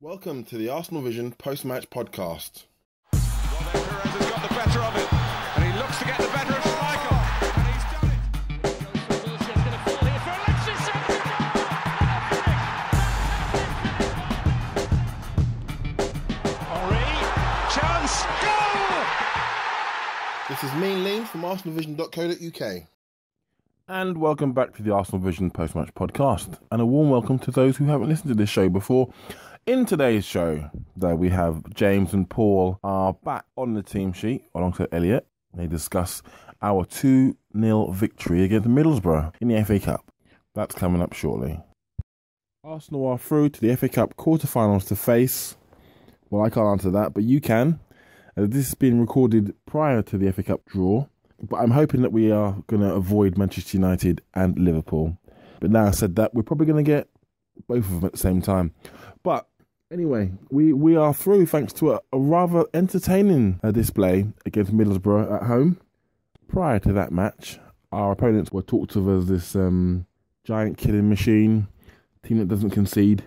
Welcome to the Arsenal Vision post-match podcast. Well, then Perez has got the better of it, and he looks to get the better of Schmeichel, and he's done it. Wilson's going to fall here for Alexis. Henry, chance, goal! This is me and Lean from arsenalvision.co.uk. And welcome back to the Arsenal Vision post-match podcast, and a warm welcome to those who haven't listened to this show before. In today's show, though, we have James and Paul are back on the team sheet alongside Elliot. They discuss our 2-0 victory against Middlesbrough in the FA Cup. That's coming up shortly. Arsenal are through to the FA Cup quarterfinals to face... Well, I can't answer that, but you can. This has been recorded prior to the FA Cup draw. But I'm hoping that we are going to avoid Manchester United and Liverpool. But now I said that, we're probably going to get both of them at the same time. But anyway, we are through thanks to a rather entertaining display against Middlesbrough at home. Prior to that match, our opponents were talked of as this giant killing machine, team that doesn't concede.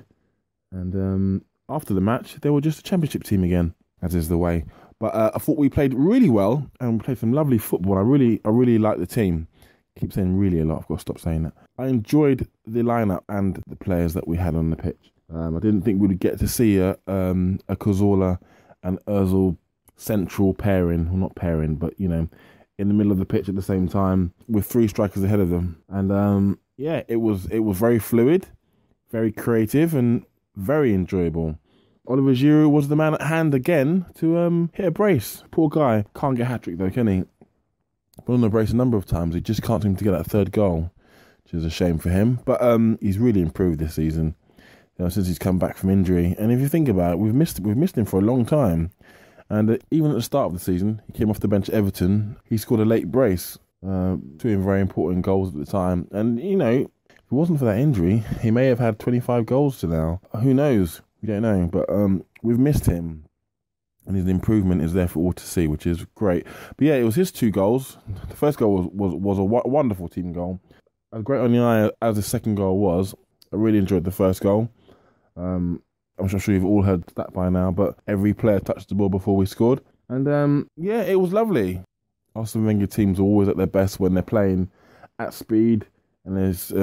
And after the match, they were just a championship team again, as is the way. But I thought we played really well and we played some lovely football. I really like the team. I keep saying really a lot. I've got to stop saying that. I enjoyed the lineup and the players that we had on the pitch. I didn't think we would get to see a Cazorla and Ozil central pairing. Well, not pairing, but, you know, in the middle of the pitch at the same time with three strikers ahead of them. And, yeah, it was very fluid, very creative and very enjoyable. Oliver Giroud was the man at hand again to hit a brace. Poor guy. Can't get a hat-trick though, can he? Been on the brace a number of times. He just can't seem to get that third goal, which is a shame for him. But he's really improved this season, you know, since he's come back from injury. And if you think about it, we've missed him for a long time. And even at the start of the season, he came off the bench at Everton. He scored a late brace, two very important goals at the time. And, you know, if it wasn't for that injury, he may have had 25 goals to now. Who knows? We don't know, but we've missed him, and his improvement is there for all to see, which is great. But yeah, it was his 2 goals. The first goal was a wonderful team goal, as great on the eye as the second goal was. I really enjoyed the first goal. I'm sure you've all heard that by now, but every player touched the ball before we scored, and yeah, it was lovely. Arsene Wenger teams are always at their best when they're playing at speed, and there's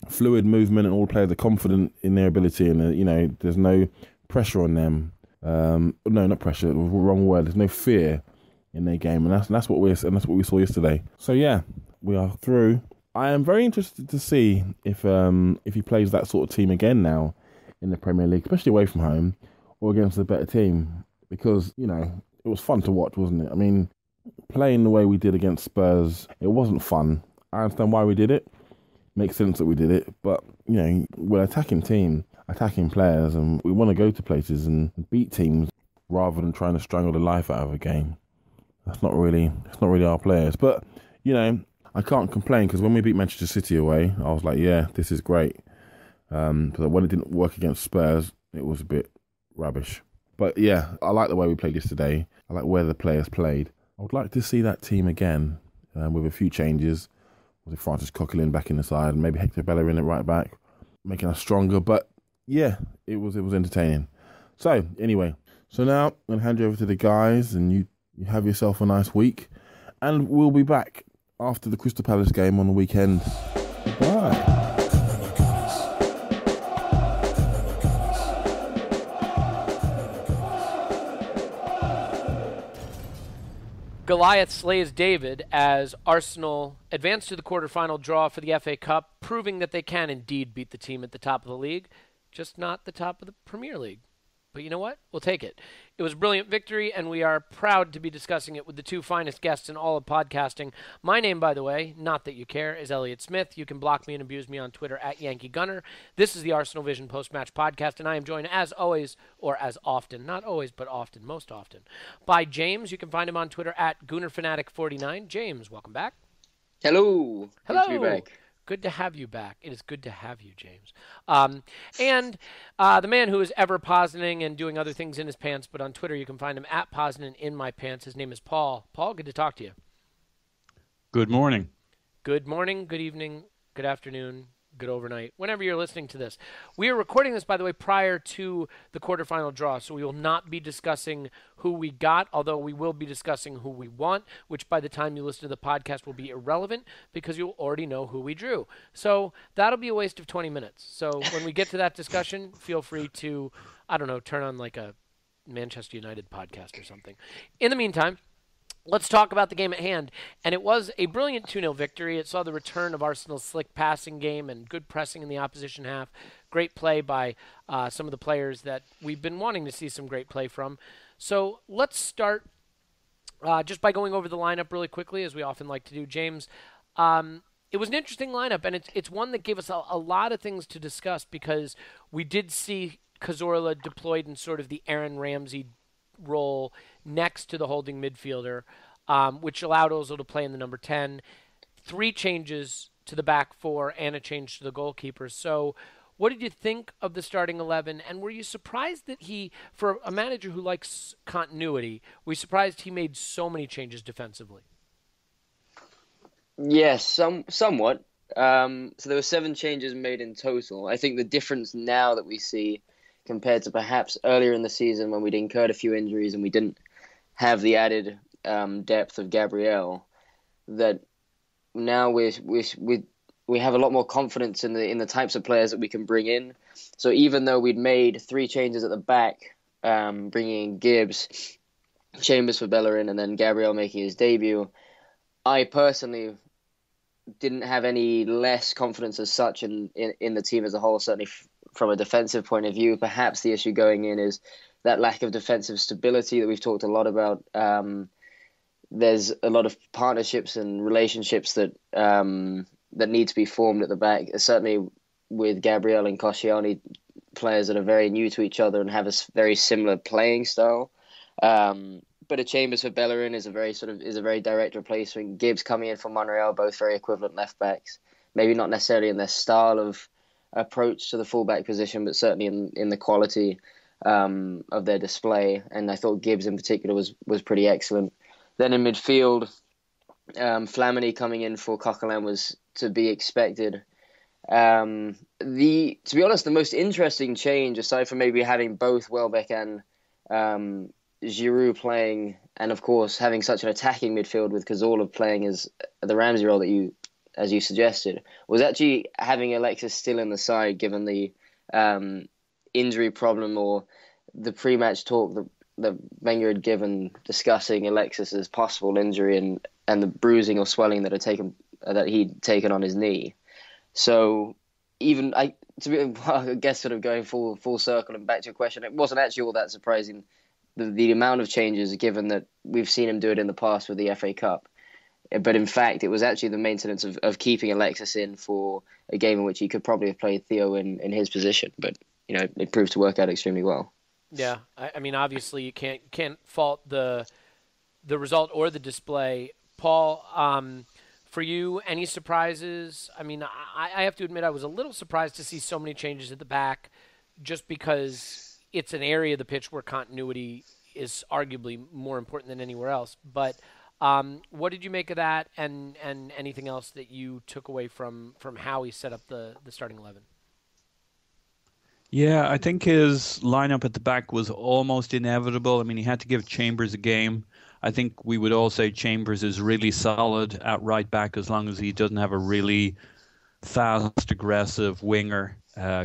fluid movement, and all players are confident in their ability, and you know, there's no pressure on them. No, not pressure. Wrong word. There's no fear in their game, and that's what we saw yesterday. So yeah, we are through. I am very interested to see if he plays that sort of team again now in the Premier League, especially away from home or against a better team, because you know, it was fun to watch, wasn't it? I mean, playing the way we did against Spurs, it wasn't fun. I understand why we did it. Makes sense that we did it, but you know, we're an attacking team, attacking players, and we want to go to places and beat teams rather than trying to strangle the life out of a game. It's not really our players, but you know, I can't complain, because when we beat Manchester City away, I was like, yeah, this is great. But when it didn't work against Spurs, it was a bit rubbish. But yeah, I like the way we played yesterday. I like where the players played. I would like to see that team again with a few changes. With Francis Coquelin back in the side, and maybe Hector Bellerin at right back, making us stronger. But yeah, it was entertaining. So anyway, now I'm going to hand you over to the guys, and you have yourself a nice week, and we'll be back after the Crystal Palace game on the weekend. Bye. Goliath slays David as Arsenal advance to the quarterfinal draw for the FA Cup, proving that they can indeed beat the team at the top of the league, just not the top of the Premier League. But you know what? We'll take it. It was a brilliant victory, and we are proud to be discussing it with the 2 finest guests in all of podcasting. My name, by the way, not that you care, is Elliot Smith. You can block me and abuse me on Twitter at Yankee Gunner. This is the Arsenal Vision post-match podcast, and I am joined as always, or as often, not always, but often, most often, by James. You can find him on Twitter at GoonerFanatic49. James, welcome back. Hello. Hello. Good to be back. Good to have you back. It is good to have you, James. And the man who is ever positing and doing other things in his pants, but on Twitter you can find him at Positin in my pants. His name is Paul. Paul, good to talk to you. Good morning. Good morning, good evening, good afternoon, good overnight, whenever you're listening to this. We are recording this, by the way, prior to the quarterfinal draw, so we will not be discussing who we got, although we will be discussing who we want, which by the time you listen to the podcast will be irrelevant because you'll already know who we drew. So that'll be a waste of 20 minutes. So when we get to that discussion, feel free to, I don't know, turn on like a Manchester United podcast or something. In the meantime, let's talk about the game at hand. And it was a brilliant 2-0 victory. It saw the return of Arsenal's slick passing game and good pressing in the opposition half. Great play by some of the players that we've been wanting to see some great play from. So let's start just by going over the lineup really quickly, as we often like to do. James, it was an interesting lineup, and it's one that gave us a lot of things to discuss because we did see Cazorla deployed in sort of the Aaron Ramsey role next to the holding midfielder, which allowed Ozil to play in the number 10. 3 changes to the back 4 and a change to the goalkeeper. So what did you think of the starting 11? And were you surprised that for a manager who likes continuity, were you surprised he made so many changes defensively? Yes, somewhat. So there were 7 changes made in total. I think the difference now that we see compared to perhaps earlier in the season when we'd incurred a few injuries and we didn't have the added depth of Gabriel, that now we have a lot more confidence in the types of players that we can bring in. So even though we'd made 3 changes at the back, bringing in Gibbs, Chambers for Bellerin, and then Gabriel making his debut, I personally didn't have any less confidence as such in the team as a whole, certainly from a defensive point of view. Perhaps the issue going in is that lack of defensive stability that we've talked a lot about. There's a lot of partnerships and relationships that need to be formed at the back, certainly with Gabriel and Koscielny, players that are very new to each other and have a very similar playing style. But a Chambers for Bellerin is a very direct replacement. Gibbs coming in from Monreal, both very equivalent left backs. Maybe not necessarily in their style of approach to the fullback position, but certainly in the quality of their display. And I thought Gibbs in particular was pretty excellent. Then in midfield, Flamini coming in for Coquelin was to be expected. To be honest, the most interesting change, aside from maybe having both Welbeck and Giroud playing, and of course having such an attacking midfield with Cazorla playing as the Ramsey role that as you suggested, was actually having Alexis still in the side, given the injury problem or the pre-match talk that Wenger had given discussing Alexis's possible injury and the bruising or swelling that he'd taken on his knee. So I guess sort of going full circle and back to your question, it wasn't actually all that surprising the amount of changes, given that we've seen him do it in the past with the FA Cup. But in fact, it was actually the maintenance of keeping Alexis in for a game in which he could probably have played Theo in his position. But it proved to work out extremely well. Yeah, I mean, obviously you can't fault the result or the display. Paul, for you, any surprises? I mean, I have to admit I was a little surprised to see so many changes at the back, just because it's an area of the pitch where continuity is arguably more important than anywhere else. But what did you make of that, and anything else that you took away from how he set up the starting 11? Yeah, I think his lineup at the back was almost inevitable. I mean, he had to give Chambers a game. I think we would all say Chambers is really solid at right back as long as he doesn't have a really fast, aggressive winger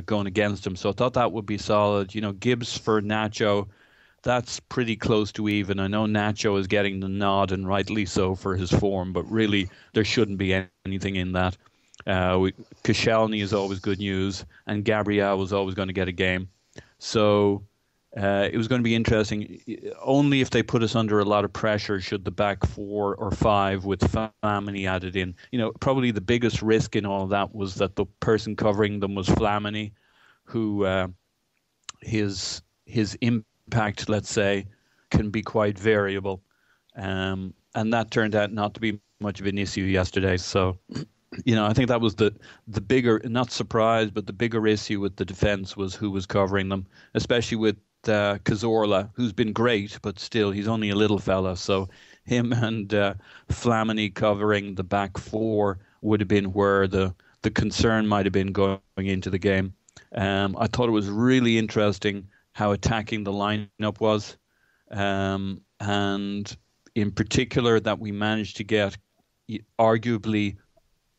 going against him. So I thought that would be solid. Gibbs for Nacho, that's pretty close to even. I know Nacho is getting the nod, and rightly so, for his form, but really there shouldn't be anything in that. Koscielny is always good news, and Gabriel was always going to get a game. So it was going to be interesting. Only if they put us under a lot of pressure should the back 4 or 5 with Flamini added in. Probably the biggest risk in all of that was that the person covering them was Flamini, who his impact, let's say, can be quite variable. And that turned out not to be much of an issue yesterday. So I think that was the bigger, not surprise, but the bigger issue with the defence was who was covering them, especially with Cazorla, who's been great, but still he's only a little fella. So him and Flamini covering the back 4 would have been where the the concern might have been going into the game. I thought it was really interesting how attacking the lineup was, and in particular that we managed to get arguably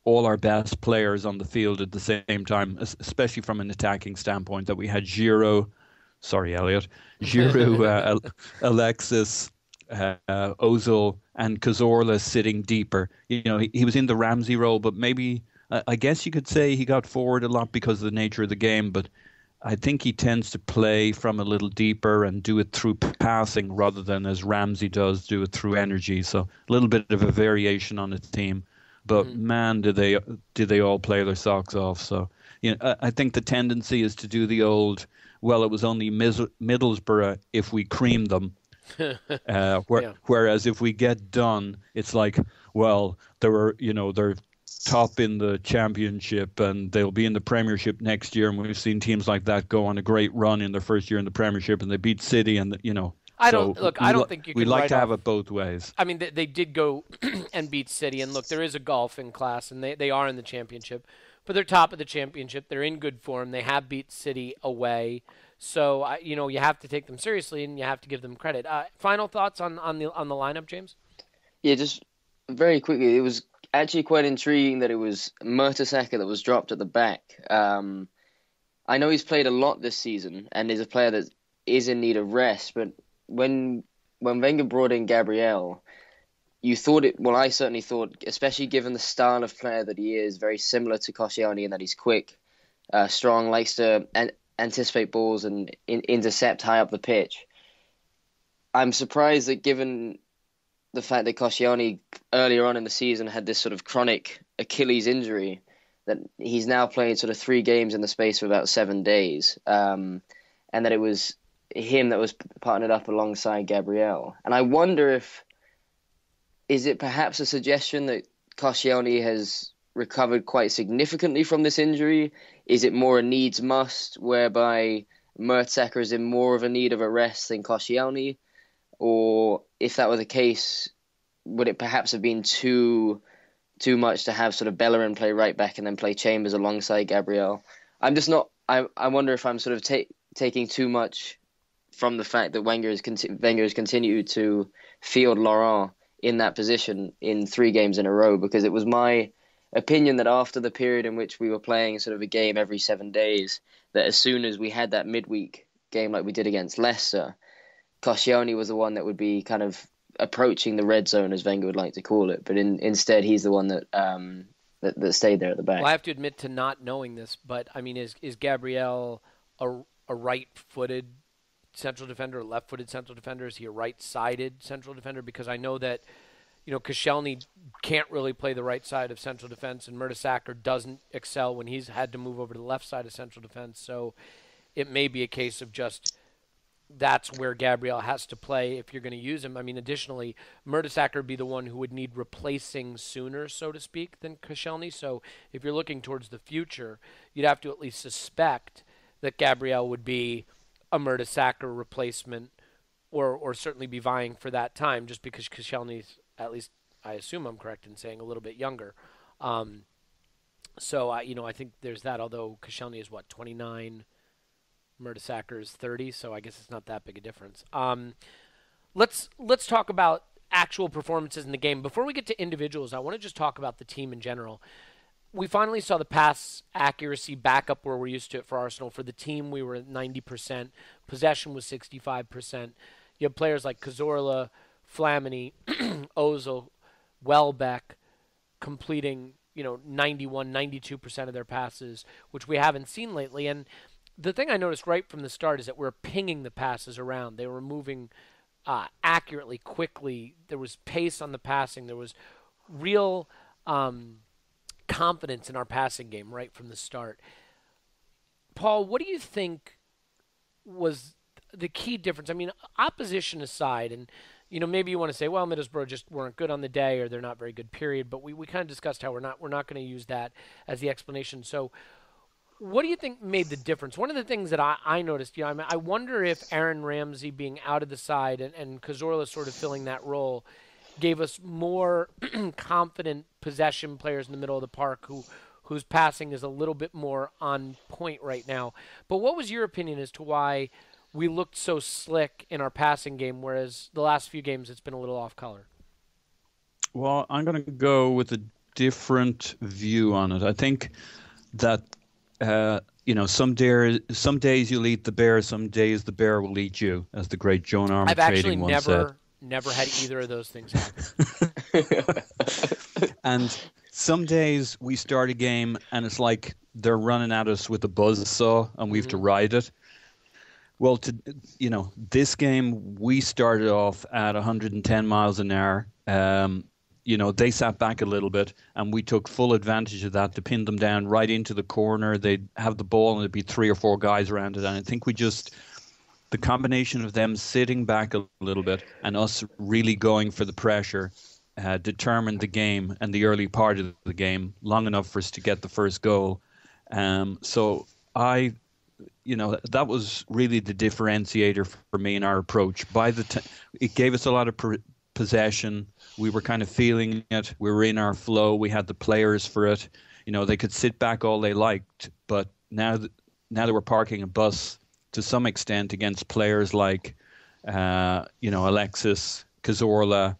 all our best players on the field at the same time, especially from an attacking standpoint, that we had Giroud, Alexis, Ozil, and Cazorla sitting deeper. You know, he was in the Ramsey role, but maybe, I guess you could say he got forward a lot because of the nature of the game, but I think he tends to play from a little deeper and do it through passing rather than, as Ramsey does, do it through energy. So a little bit of a variation on the team. But man, did they all play their socks off. So I think the tendency is to do the old, well, it was only Middlesbrough if we cream them. Whereas if we get done, it's like, well, they're top in the championship and they'll be in the Premiership next year. And we've seen teams like that go on a great run in their first year in the Premiership and they beat City and, I don't think you can. We like to have it both ways. I mean, they did go and beat City, and look, there is a golfing class, and they are in the championship, but they're top of the championship. They're in good form. They have beat City away, so you have to take them seriously, and you have to give them credit. Final thoughts on the lineup, James? Yeah, just very quickly, it was actually quite intriguing that it was Mertesacker that was dropped at the back. I know he's played a lot this season, and is a player that is in need of rest, but when Wenger brought in Gabriel, you thought it. Well, I certainly thought, especially given the style of player that he is, very similar to Koscielny in that he's quick, strong, likes to anticipate balls and intercept high up the pitch. I'm surprised that given the fact that Koscielny earlier on in the season had this sort of chronic Achilles injury, that he's now played sort of 3 games in the space of about 7 days, and that it was him that was partnered up alongside Gabriel. And I wonder is it perhaps a suggestion that Koscielny has recovered quite significantly from this injury? Is it more a needs must, whereby Mertesacker is in more of a need of a rest than Koscielny? Or if that were the case, would it perhaps have been too much to have sort of Bellerin play right back and then play Chambers alongside Gabriel? I'm just not. I wonder if I'm sort of taking too much from the fact that Wenger has continued to field Laurent in that position in 3 games in a row, because it was my opinion that after the period in which we were playing sort of a game every 7 days, that as soon as we had that midweek game like we did against Leicester, Koscielny was the one that would be kind of approaching the red zone, as Wenger would like to call it. But instead, he's the one that that stayed there at the back. Well, I have to admit to not knowing this, but I mean, is Gabriel a right-footed central defender, a left-footed central defender? Is he a right-sided central defender? Because I know that, Koscielny can't really play the right side of central defense, and Mertesacker doesn't excel when he's had to move over to the left side of central defense. So it may be a case of just that's where Gabriel has to play if you're going to use him. I mean, additionally, Mertesacker would be the one who would need replacing sooner, so to speak, than Koscielny. So if you're looking towards the future, you'd have to at least suspect that Gabriel would be a Mertesacker replacement, or certainly be vying for that time, just because Koscielny's, at least I assume I'm correct in saying, a little bit younger. So I think there's that. Although Koscielny is 29, Mertesacker is 30, so I guess it's not that big a difference. Let's talk about actual performances in the game. Before we get to individuals, I want to just talk about the team in general. We finally saw the pass accuracy back up where we're used to it for Arsenal. For the team, we were at 90%. Possession was 65%. You have players like Cazorla, Flamini, Ozil, Welbeck completing, 91, 92% of their passes, which we haven't seen lately. And the thing I noticed right from the start is that we're pinging the passes around. They were moving accurately, quickly. There was pace on the passing. There was real confidence in our passing game right from the start. Paul, what do you think was the key difference? I mean, opposition aside, and maybe you want to say, well, Middlesbrough just weren't good on the day, or they're not very good, period. But we kind of discussed how we're not going to use that as the explanation. So what do you think made the difference? One of the things that I noticed, I wonder if Aaron Ramsey being out of the side and Cazorla sort of filling that role gave us more confident possession players in the middle of the park whose passing is a little bit more on point right now. But what was your opinion as to why we looked so slick in our passing game, whereas the last few games it's been a little off color? Well, I'm going to go with a different view on it. I think that some days you'll eat the bear, some days the bear will eat you, as the great Joan Armatrading once said. I've actually never had either of those things happen. And some days we start a game and it's like they're running at us with a buzzsaw and we have to ride it. Well, this game we started off at 110 miles an hour. They sat back a little bit and we took full advantage of that to pin them down right into the corner. They'd have the ball and there'd be 3 or 4 guys around it. And I think the combination of them sitting back a little bit and us really going for the pressure determined the game and the early part of the game long enough for us to get the first goal. So that was really the differentiator for me in our approach. It gave us a lot of possession. We were kind of feeling it. We were in our flow. We had the players for it. They could sit back all they liked, but now that we're parking a bus to some extent against players like, Alexis, Cazorla,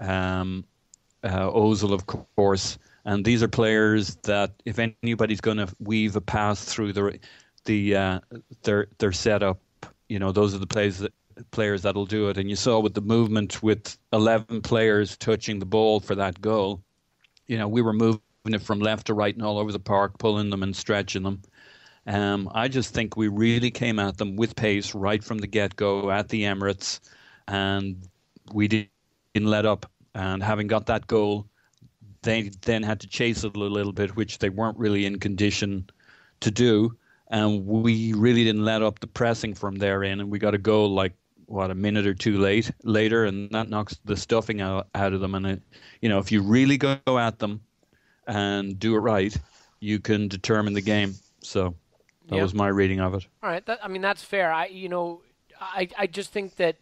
Ozil, of course, and these are players that if anybody's going to weave a pass through their setup, those are the players that'll do it. And you saw with the movement with 11 players touching the ball for that goal, we were moving it from left to right and all over the park, pulling them and stretching them. I just think we really came at them with pace right from the get-go at the Emirates, and we didn't let up. And having got that goal, they then had to chase it a little bit, which they weren't really in condition to do. And we really didn't let up the pressing from there in, and we got a goal a minute or two later, and that knocks the stuffing out of them. And if you really go at them and do it right, you can determine the game. So that was my reading of it. All right, that's fair. I just think that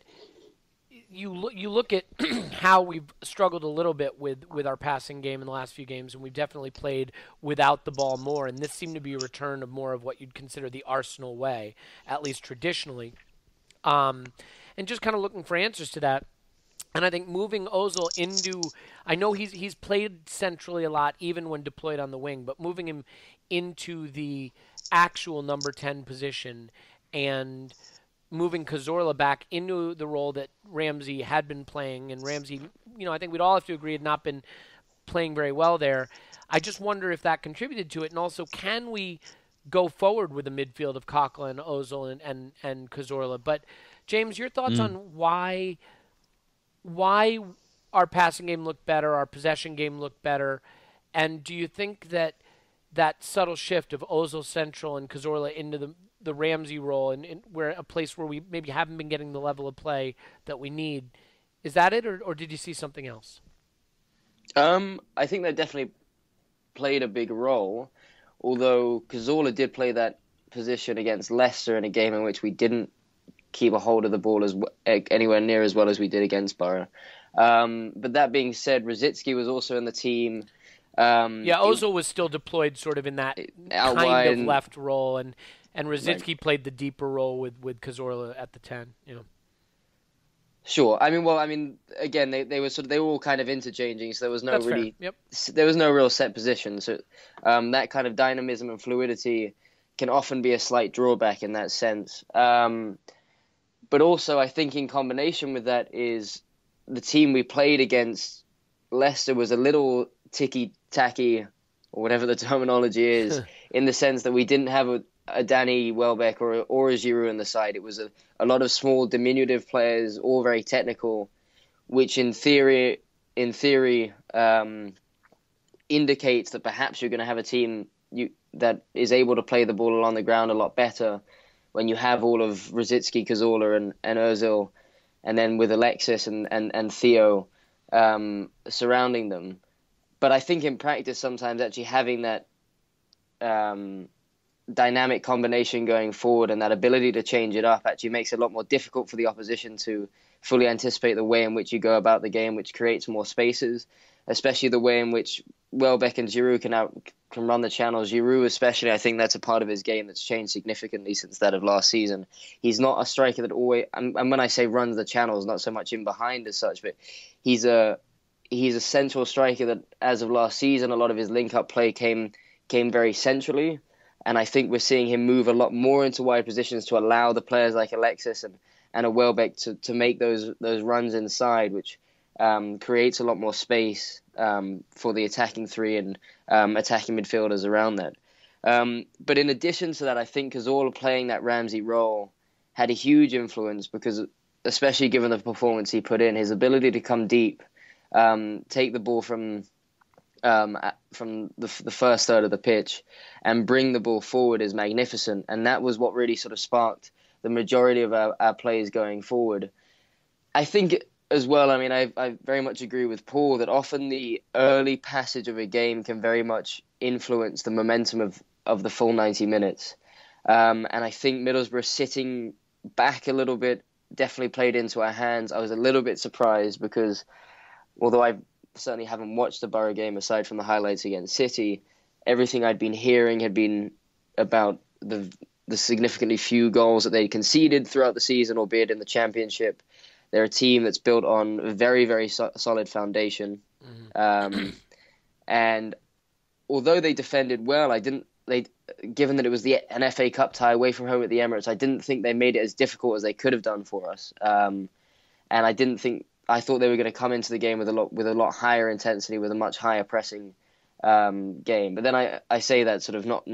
you look at how we've struggled a little bit with our passing game in the last few games, and we've definitely played without the ball more. And this seemed to be a return of more of what you'd consider the Arsenal way, at least traditionally. And just kind of looking for answers to that. And I think moving Ozil into, I know he's played centrally a lot, even when deployed on the wing, but moving him into the actual number 10 position and moving Cazorla back into the role that Ramsey had been playing, and Ramsey, I think we'd all have to agree had not been playing very well there. I just wonder if that contributed to it, and also can we go forward with a midfield of Coquelin, Ozil, and Cazorla? But James, your thoughts on why our passing game looked better, our possession game looked better, and do you think that subtle shift of Ozil central and Cazorla into the Ramsey role, and where a place where we maybe haven't been getting the level of play that we need, is that it, or did you see something else? I think that definitely played a big role, although Cazorla did play that position against Leicester in a game in which we didn't keep a hold of the ball anywhere near as well as we did against Borough. But that being said, Rosicky was also in the team. Ozil was still deployed sort of in that kind of left role, and Rosicky played the deeper role with Cazorla at the 10. Sure. Again, they were all kind of interchanging, so there was no real set position. So that kind of dynamism and fluidity can often be a slight drawback in that sense. But also, I think in combination with that is the team we played against Leicester was a little ticky-tacky, or whatever the terminology is, in the sense that we didn't have a Danny Welbeck or a Giroud in the side. It was a lot of small, diminutive players, all very technical, which in theory indicates that perhaps you're going to have a team that is able to play the ball along the ground a lot better when you have all of Rosicky, Cazorla, and Ozil, and then with Alexis and Theo surrounding them. But I think in practice, sometimes actually having that dynamic combination going forward and that ability to change it up actually makes it a lot more difficult for the opposition to fully anticipate the way in which you go about the game, which creates more spaces. especially the way in which Welbeck and Giroud can run the channels. Giroud especially, I think that's a part of his game that's changed significantly since that of last season. He's not a striker that always, and when I say runs the channels, not so much in behind as such, but he's a central striker that, as of last season, a lot of his link-up play came very centrally. And I think we're seeing him move a lot more into wide positions to allow the players like Alexis and a Welbeck to make those runs inside, which creates a lot more space for the attacking three and attacking midfielders around that. But in addition to that, I think Cazorla playing that Ramsey role had a huge influence because, especially given the performance he put in, his ability to come deep, take the ball from the first third of the pitch and bring the ball forward is magnificent. And that was what really sort of sparked the majority of our plays going forward. I think as well, I mean, I very much agree with Paul that often the early passage of a game can very much influence the momentum of the full 90 minutes. And I think Middlesbrough sitting back a little bit definitely played into our hands. I was a little bit surprised because although I certainly haven't watched the Borough game aside from the highlights against City, everything I'd been hearing had been about the significantly few goals that they conceded throughout the season, albeit in the Championship. They're a team that's built on a very, very solid foundation. And although they defended well, given that it was an FA Cup tie away from home at the Emirates, I didn't think they made it as difficult as they could have done for us. And I thought they were going to come into the game with a lot higher intensity, with a much higher pressing game. But then I say that sort of not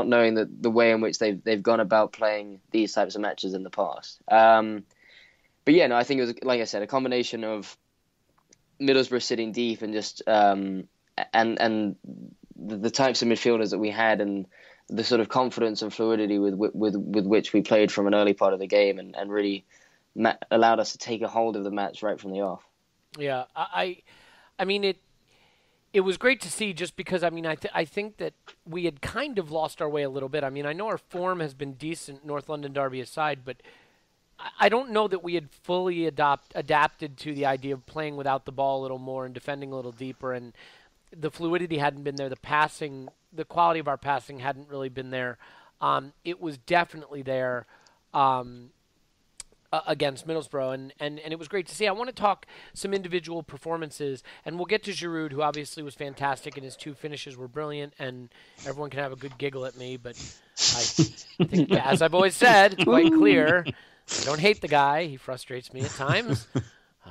knowing the way in which they've gone about playing these types of matches in the past. But yeah, no, I think it was, like I said, a combination of Middlesbrough sitting deep and just and the types of midfielders that we had and the sort of confidence and fluidity with which we played from an early part of the game and really allowed us to take a hold of the match right from the off. Yeah, I mean it was great to see, just because I think that we had kind of lost our way a little bit. I mean, I know our form has been decent, North London derby aside, but I don't know that we had fully adapted to the idea of playing without the ball a little more and defending a little deeper, and the fluidity hadn't been there. The quality of our passing hadn't really been there. It was definitely there against Middlesbrough, and it was great to see. I want to talk some individual performances, and we'll get to Giroud, who obviously was fantastic, and his two finishes were brilliant, and everyone can have a good giggle at me, but I think, as I've always said, it's quite clear. I don't hate the guy. He frustrates me at times,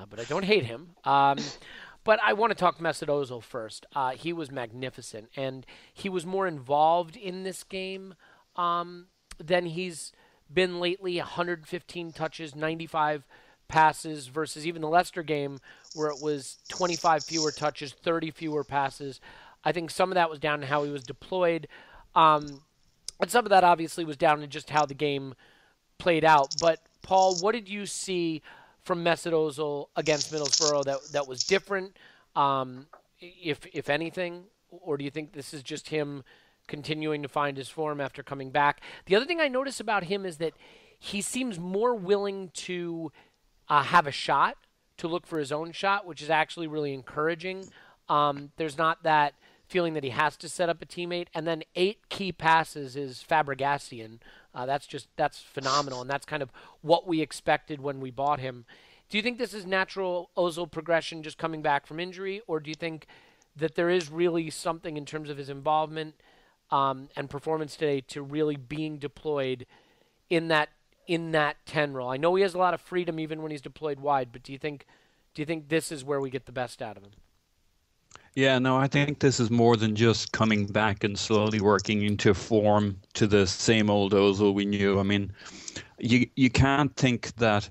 but I don't hate him. But I want to talk Mesut Ozil first. He was magnificent, and he was more involved in this game than he's been lately. 115 touches, 95 passes, versus even the Leicester game where it was 25 fewer touches, 30 fewer passes. I think some of that was down to how he was deployed, and some of that obviously was down to just how the game played out. But Paul, what did you see from Mesut Ozil against Middlesbrough that was different, if anything, or do you think this is just him continuing to find his form after coming back? The other thing I notice about him is that he seems more willing to have a shot, to look for his own shot, which is actually really encouraging. There's not that feeling that he has to set up a teammate. And then 8 key passes is Fabregassian. That's phenomenal, and that's kind of what we expected when we bought him. Do you think this is natural Ozil progression, just coming back from injury, or do you think that there is really something in terms of his involvement and performance today to really being deployed in that 10 role? I know he has a lot of freedom even when he's deployed wide, but do you think this is where we get the best out of him? Yeah, no, I think this is more than just coming back and slowly working into form to the same old Ozil we knew. I mean, you can't think that,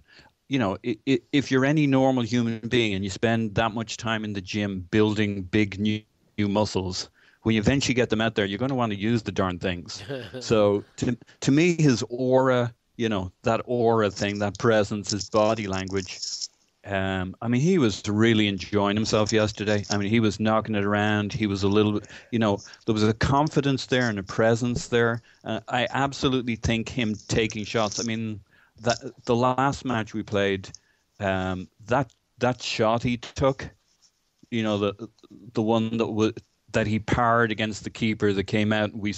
if you're any normal human being and you spend that much time in the gym building big new muscles, when you eventually get them out there, you're going to want to use the darn things. So to me, his aura, that aura thing, that presence, his body language, he was really enjoying himself yesterday. I mean, he was knocking it around. He was a little, there was a confidence there and a presence there. I absolutely think him taking shots. I mean, the last match we played, that shot he took, the one that he parred against the keeper that came out. We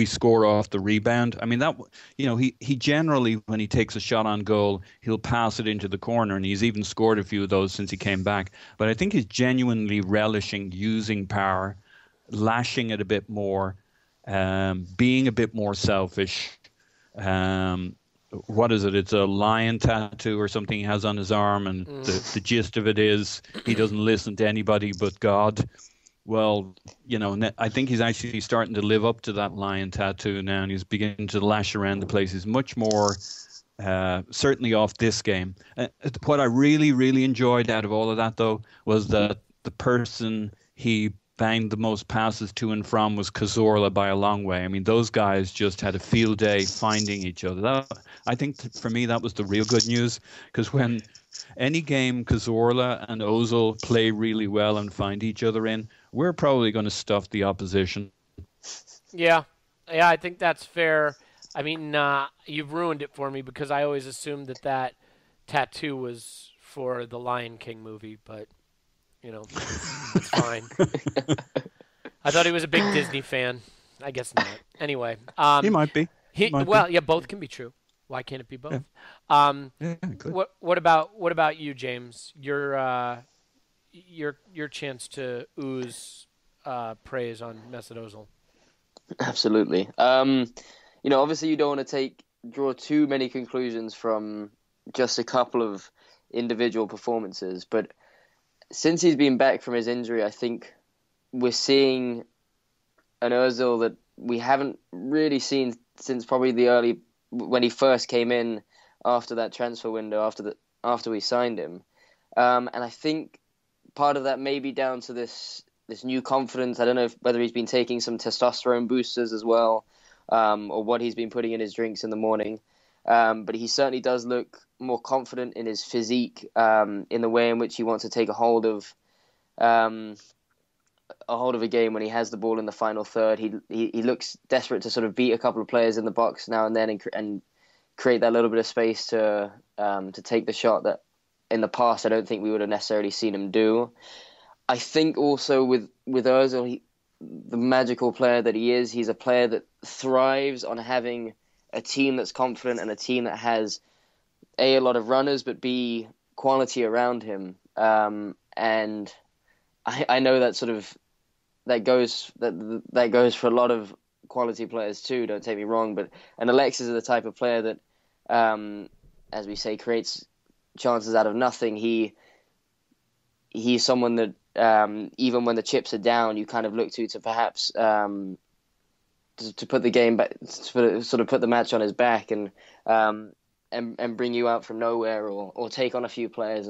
score off the rebound. I mean that he generally, when he takes a shot on goal, he'll pass it into the corner, and he's even scored a few of those since he came back. But I think he's genuinely relishing using power, lashing it a bit more, being a bit more selfish. What is it? It's a lion tattoo or something he has on his arm, and the gist of it is he doesn't listen to anybody but God. Well, I think he's actually starting to live up to that lion tattoo now, and he's beginning to lash around the place. He's much more, certainly off this game. What I really, really enjoyed out of all of that, though, was that the person he banged the most passes to and from was Cazorla by a long way. I mean, those guys just had a field day finding each other. I think for me that was the real good news, because when any game Cazorla and Ozil play really well and find each other in, we're probably going to stuff the opposition. Yeah, I think that's fair. I mean, you've ruined it for me because I always assumed that tattoo was for the Lion King movie, but it's fine. I thought he was a big Disney fan. I guess not. Anyway, he might be. Yeah, both can be true. Why can't it be both? Yeah. What about you, James? Your chance to ooze praise on Mesut Ozil. Absolutely. Obviously you don't want to draw too many conclusions from just a couple of individual performances, but since he's been back from his injury, I think we're seeing an Ozil that we haven't really seen since probably when he first came in after that transfer window, after we signed him. And I think part of that may be down to this new confidence. I don't know whether he's been taking some testosterone boosters as well, or what he's been putting in his drinks in the morning. But he certainly does look more confident in his physique, in the way in which he wants to take a hold of a game when he has the ball in the final third. He looks desperate to sort of beat a couple of players in the box now and then and create that little bit of space to take the shot that in the past I don't think we would have necessarily seen him do. I think also with Ozil, the magical player that he is, he's a player that thrives on having a team that's confident and a team that has a lot of runners, but B, quality around him. And I know that sort of that goes for a lot of quality players too. Don't take me wrong, and Alexis is the type of player that, as we say, creates chances out of nothing. He's someone that even when the chips are down, you kind of look to perhaps to put the game back, sort of put the match on his back and bring you out from nowhere or take on a few players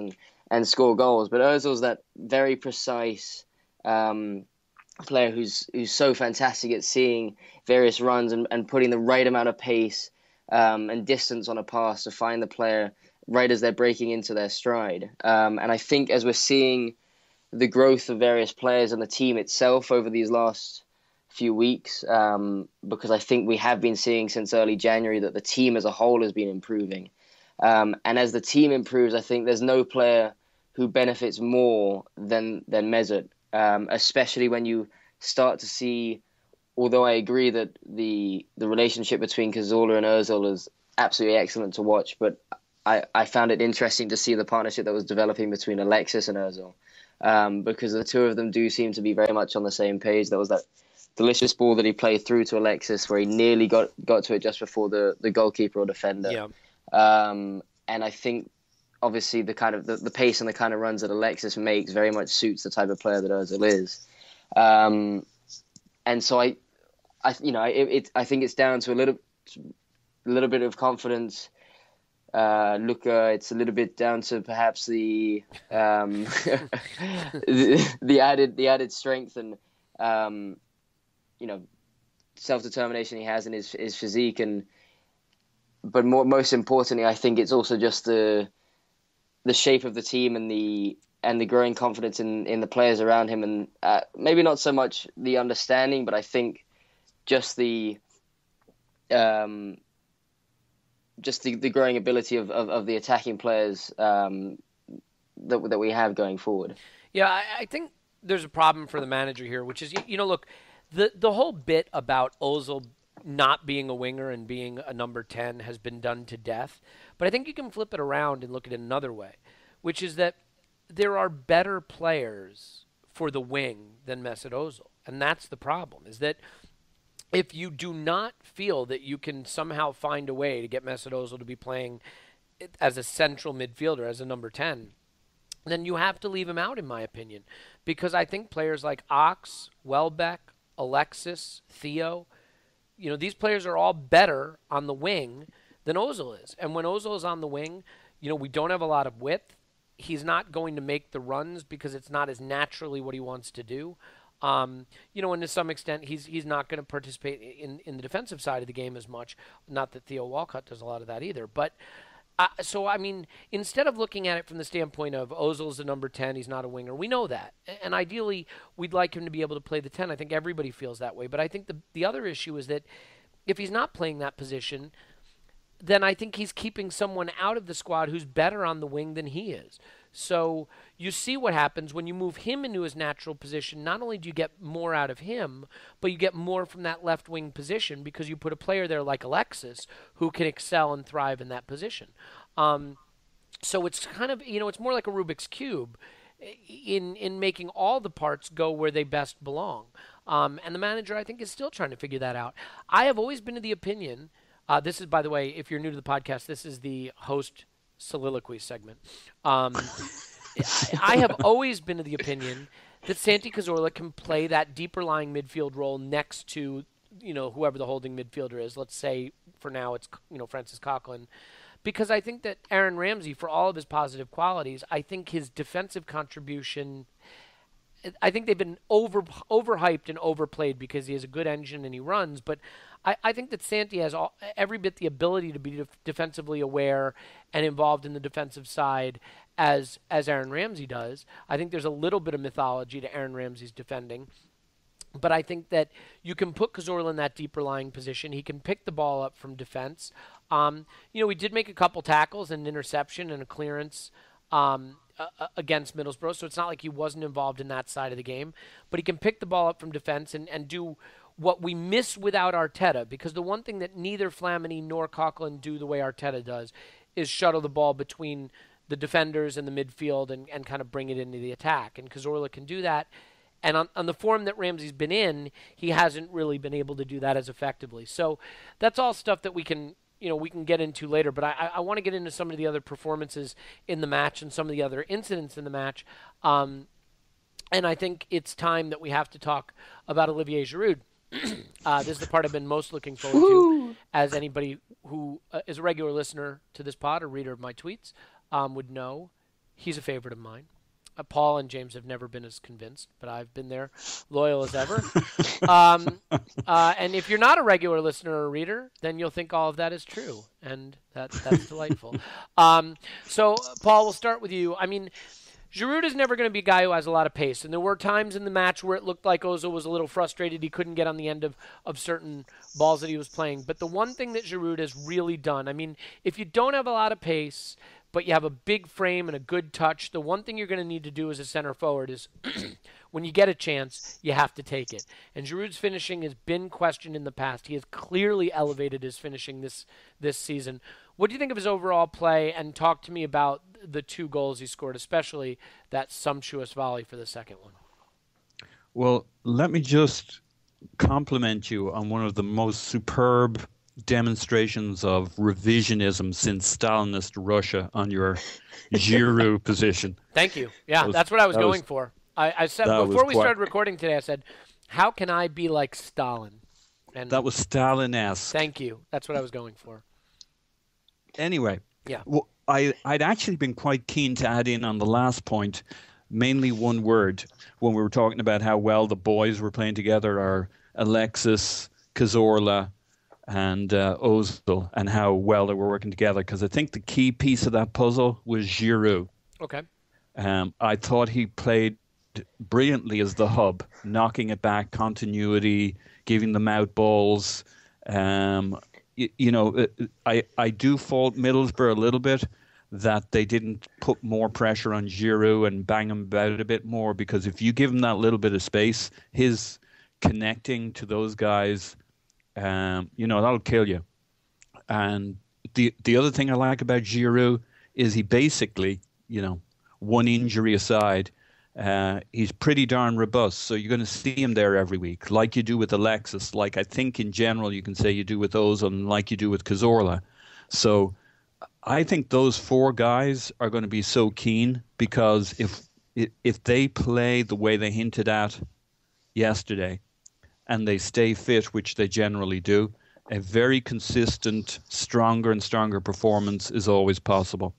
and score goals. But Ozil's that very precise player who's so fantastic at seeing various runs and putting the right amount of pace and distance on a pass to find the player right as they're breaking into their stride. And I think as we're seeing the growth of various players and the team itself over these last few weeks, because I think we have been seeing since early January that the team as a whole has been improving. And as the team improves, I think there's no player who benefits more than Mesut, especially when you start to see, although I agree that the relationship between Cazorla and Ozil is absolutely excellent to watch, but I found it interesting to see the partnership that was developing between Alexis and Ozil, because the two of them do seem to be very much on the same page. There was that delicious ball that he played through to Alexis where he nearly got to it just before the goalkeeper or defender. Yeah. And I think obviously the kind of the pace and the kind of runs that Alexis makes very much suits the type of player that Ozil is. And so I think it's down to a little bit of confidence. Luka, it's a little bit down to perhaps the added strength and self-determination he has in his physique, but most importantly, I think it's also just the shape of the team and the growing confidence in the players around him, and maybe not so much the understanding, but I think just the growing ability of the attacking players that we have going forward. Yeah, I think there's a problem for the manager here, which is, look, the whole bit about Ozil not being a winger and being a number 10 has been done to death. But I think you can flip it around and look at it another way, which is that there are better players for the wing than Mesut Ozil. And that's the problem, is that if you do not feel that you can somehow find a way to get Mesut Ozil to be playing as a central midfielder, as a number 10, then you have to leave him out, in my opinion. Because I think players like Ox, Welbeck, Alexis, Theo, these players are all better on the wing than Ozil is. And when Ozil is on the wing, we don't have a lot of width. He's not going to make the runs because it's not as naturally what he wants to do. And to some extent, he's not going to participate in the defensive side of the game as much. Not that Theo Walcott does a lot of that either. But instead of looking at it from the standpoint of Ozil's a number 10, he's not a winger, we know that. And ideally, we'd like him to be able to play the 10. I think everybody feels that way. But I think the other issue is that if he's not playing that position, then I think he's keeping someone out of the squad who's better on the wing than he is. So you see what happens when you move him into his natural position. Not only do you get more out of him, but you get more from that left wing position because you put a player there like Alexis who can excel and thrive in that position. So it's kind of, it's more like a Rubik's Cube in making all the parts go where they best belong. And the manager, I think, is still trying to figure that out. I have always been of the opinion, this is, by the way, if you're new to the podcast, this is the host soliloquy segment. I have always been of the opinion that Santi Cazorla can play that deeper lying midfield role next to, whoever the holding midfielder is. Let's say for now it's, Francis Coquelin. Because I think that Aaron Ramsey, for all of his positive qualities, I think his defensive contribution, I think they've been overhyped and overplayed because he has a good engine and he runs. But I think that Santi has every bit the ability to be defensively aware and involved in the defensive side as Aaron Ramsey does. I think there's a little bit of mythology to Aaron Ramsey's defending. But I think that you can put Cazorla in that deeper lying position. He can pick the ball up from defense. We did make a couple tackles and an interception and a clearance against Middlesbrough, so it's not like he wasn't involved in that side of the game. But he can pick the ball up from defense and do what we miss without Arteta, because the one thing that neither Flamini nor Coquelin do the way Arteta does is shuttle the ball between the defenders and the midfield and kind of bring it into the attack. And Cazorla can do that. And on the form that Ramsey's been in, he hasn't really been able to do that as effectively. So that's all stuff that we can get into later. But I want to get into some of the other performances in the match and some of the other incidents in the match. And I think it's time that we have to talk about Olivier Giroud. This is the part I've been most looking forward to, as anybody who is a regular listener to this pod or reader of my tweets would know. He's a favorite of mine. Paul and James have never been as convinced, but I've been there, loyal as ever. And if you're not a regular listener or reader, then you'll think all of that is true, and that's delightful. So, Paul, we'll start with you. I mean, Giroud is never going to be a guy who has a lot of pace, and there were times in the match where it looked like Ozil was a little frustrated. He couldn't get on the end of certain balls that he was playing. But the one thing that Giroud has really done, I mean, if you don't have a lot of pace, but you have a big frame and a good touch, the one thing you're going to need to do as a center forward is when you get a chance, you have to take it. And Giroud's finishing has been questioned in the past. He has clearly elevated his finishing this season. What do you think of his overall play? And talk to me about the 2 goals he scored, especially that sumptuous volley for the second one. Well, let me just compliment you on one of the most superb demonstrations of revisionism since Stalinist Russia on your Giroud position. Thank you. Yeah, that's what I was going for. I said before we started recording today, I said, how can I be like Stalin? And that was Stalin-esque. Thank you. That's what I was going for. Anyway, yeah. Well, I'd actually been quite keen to add in on the last point, mainly one word, when we were talking about how well the boys were playing together, are Alexis, Cazorla, and Ozil, and how well they were working together. Because I think the key piece of that puzzle was Giroud. Okay. I thought he played brilliantly as the hub, knocking it back, continuity, giving them out balls. I do fault Middlesbrough a little bit. that they didn't put more pressure on Giroud and bang him about a bit more, because if you give him that little bit of space, his connecting to those guys, that'll kill you. And the other thing I like about Giroud is he basically, one injury aside, he's pretty darn robust. So you're going to see him there every week, like you do with Alexis, like I think in general you can say you do with Ozil, and like you do with Cazorla. So I think those four guys are going to be so keen, because if they play the way they hinted at yesterday and they stay fit, which they generally do, a very consistent, stronger and stronger performance is always possible.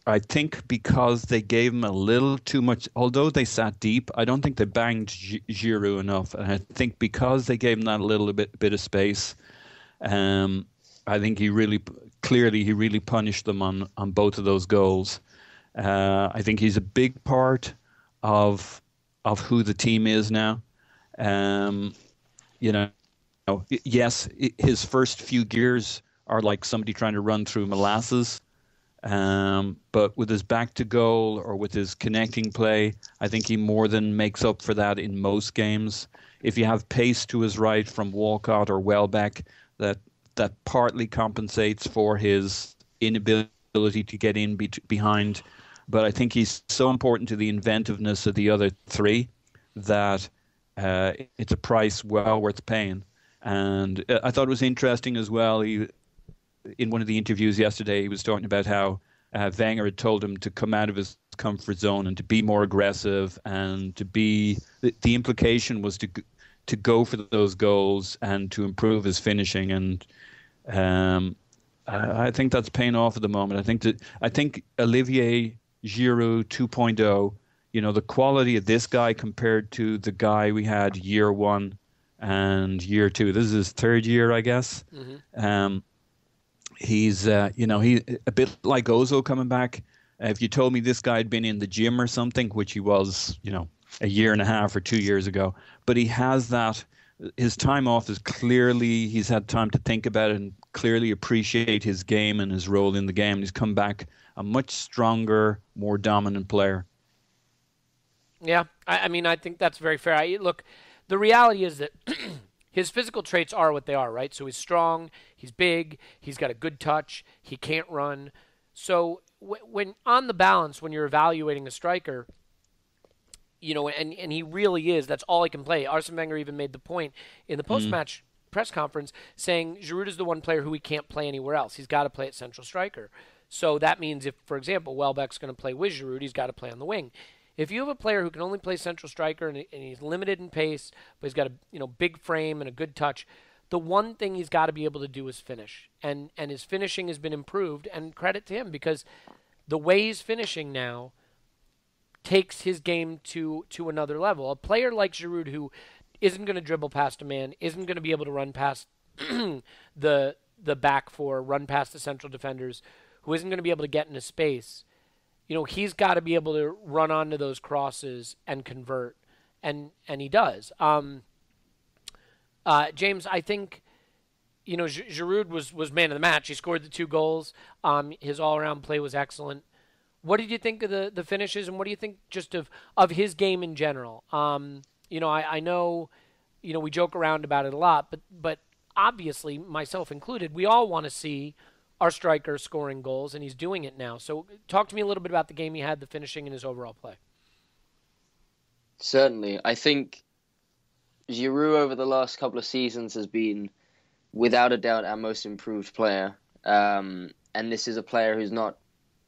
I think because they gave him a little too much, although they sat deep, I don't think they banged Giroud enough. And I think because they gave him that little bit of space, I think he really punished them on both of those goals. I think he's a big part of who the team is now. Yes, his first few gears are like somebody trying to run through molasses. But with his back to goal or with his connecting play, I think he more than makes up for that in most games. If you have pace to his right from Walcott or Welbeck, that partly compensates for his inability to get in behind. But I think he's so important to the inventiveness of the other three that it's a price well worth paying. And I thought it was interesting as well. In one of the interviews yesterday, he was talking about how Wenger had told him to come out of his comfort zone and to be more aggressive, and to be the implication was to go for those goals and to improve his finishing. And I think that's paying off at the moment. I think Olivier Giroud 2.0, the quality of this guy compared to the guy we had year one and year two. This is his third year, I guess. Mm-hmm. He's, he a bit like Ozil coming back. If you told me this guy had been in the gym or something, which he was, a year and a half or 2 years ago, but he has that. His time off is clearly, he's had time to think about it and clearly appreciate his game and his role in the game. He's come back a much stronger, more dominant player. Yeah, I think that's very fair. Look, the reality is that his physical traits are what they are, right? So he's strong, he's big, he's got a good touch, he can't run. So when on the balance, when you're evaluating a striker, and he really is, that's all he can play. Arsene Wenger even made the point in the post-match press conference saying Giroud is the one player who he can't play anywhere else. He's got to play at central striker. So that means if, for example, Welbeck's going to play with Giroud, he's got to play on the wing. If you have a player who can only play central striker and he's limited in pace, but he's got a big frame and a good touch, the one thing he's got to be able to do is finish. And his finishing has been improved, and credit to him, because the way he's finishing now takes his game to another level. A player like Giroud, who isn't going to dribble past a man, isn't going to be able to run past the back four, run past the central defenders, who isn't going to be able to get into space, he's got to be able to run onto those crosses and convert, and he does. James, I think, Giroud was man of the match. He scored the 2 goals. His all-around play was excellent. What did you think of the finishes, and what do you think just of his game in general? I know, we joke around about it a lot, but obviously, myself included, we all want to see our striker scoring goals, and he's doing it now. So talk to me a little bit about the game he had, the finishing, and his overall play. Certainly. I think Giroud over the last couple of seasons has been, without a doubt, our most improved player. And this is a player who's not,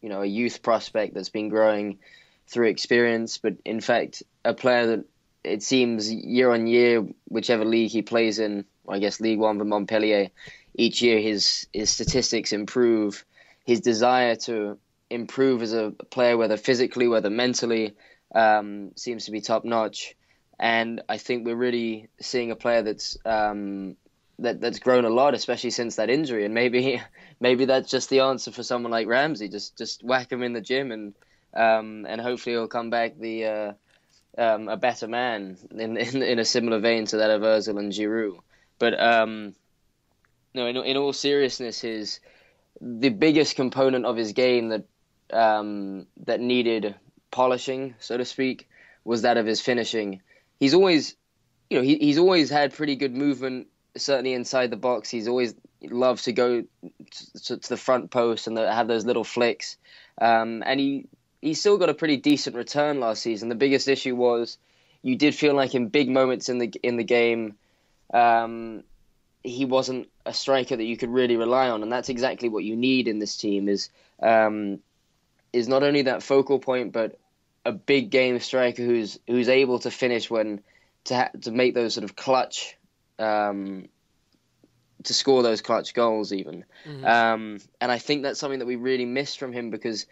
a youth prospect that's been growing through experience, but in fact, a player that it seems year on year, whichever league he plays in, I guess League One for Montpellier, each year his statistics improve. His desire to improve as a player, whether physically, whether mentally, seems to be top notch. And I think we're really seeing a player that's that's grown a lot, especially since that injury. And maybe that's just the answer for someone like Ramsey. Just whack him in the gym, and hopefully he'll come back a better man in a similar vein to that of Ozil and Giroud. But no, in all seriousness, the biggest component of his game that needed polishing, so to speak, was that of his finishing. He's always, he's always had pretty good movement, certainly inside the box. He's always loved to go to the front post and have those little flicks. And he still got a pretty decent return last season. The biggest issue was you did feel like in big moments in the game, he wasn't a striker that you could really rely on, and that's exactly what you need in this team is not only that focal point, but a big game striker who's able to finish to make those sort of clutch, to score those clutch goals even. Mm-hmm. And I think that's something that we really missed from him, because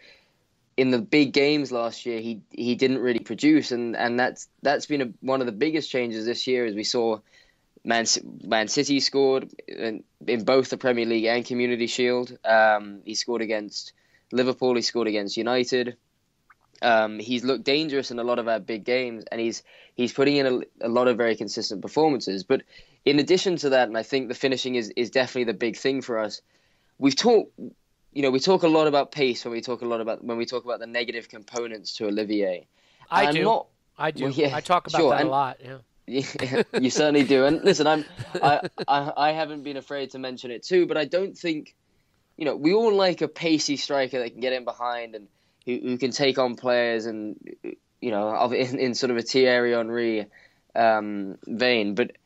in the big games last year, he didn't really produce, and that's been one of the biggest changes this year, as we saw Man City scored in both the Premier League and Community Shield. He scored against Liverpool. He scored against United. He's looked dangerous in a lot of our big games, and he's putting in a lot of very consistent performances. But in addition to that, and I think the finishing is definitely the big thing for us. We talk a lot about pace when we talk about the negative components to Olivier. I do. Well, yeah, I talk about that a lot. Yeah. Yeah, you certainly do. And listen, I haven't been afraid to mention it too, but I don't think, we all like a pacey striker that can get in behind and who can take on players and, in sort of a Thierry Henry vein. But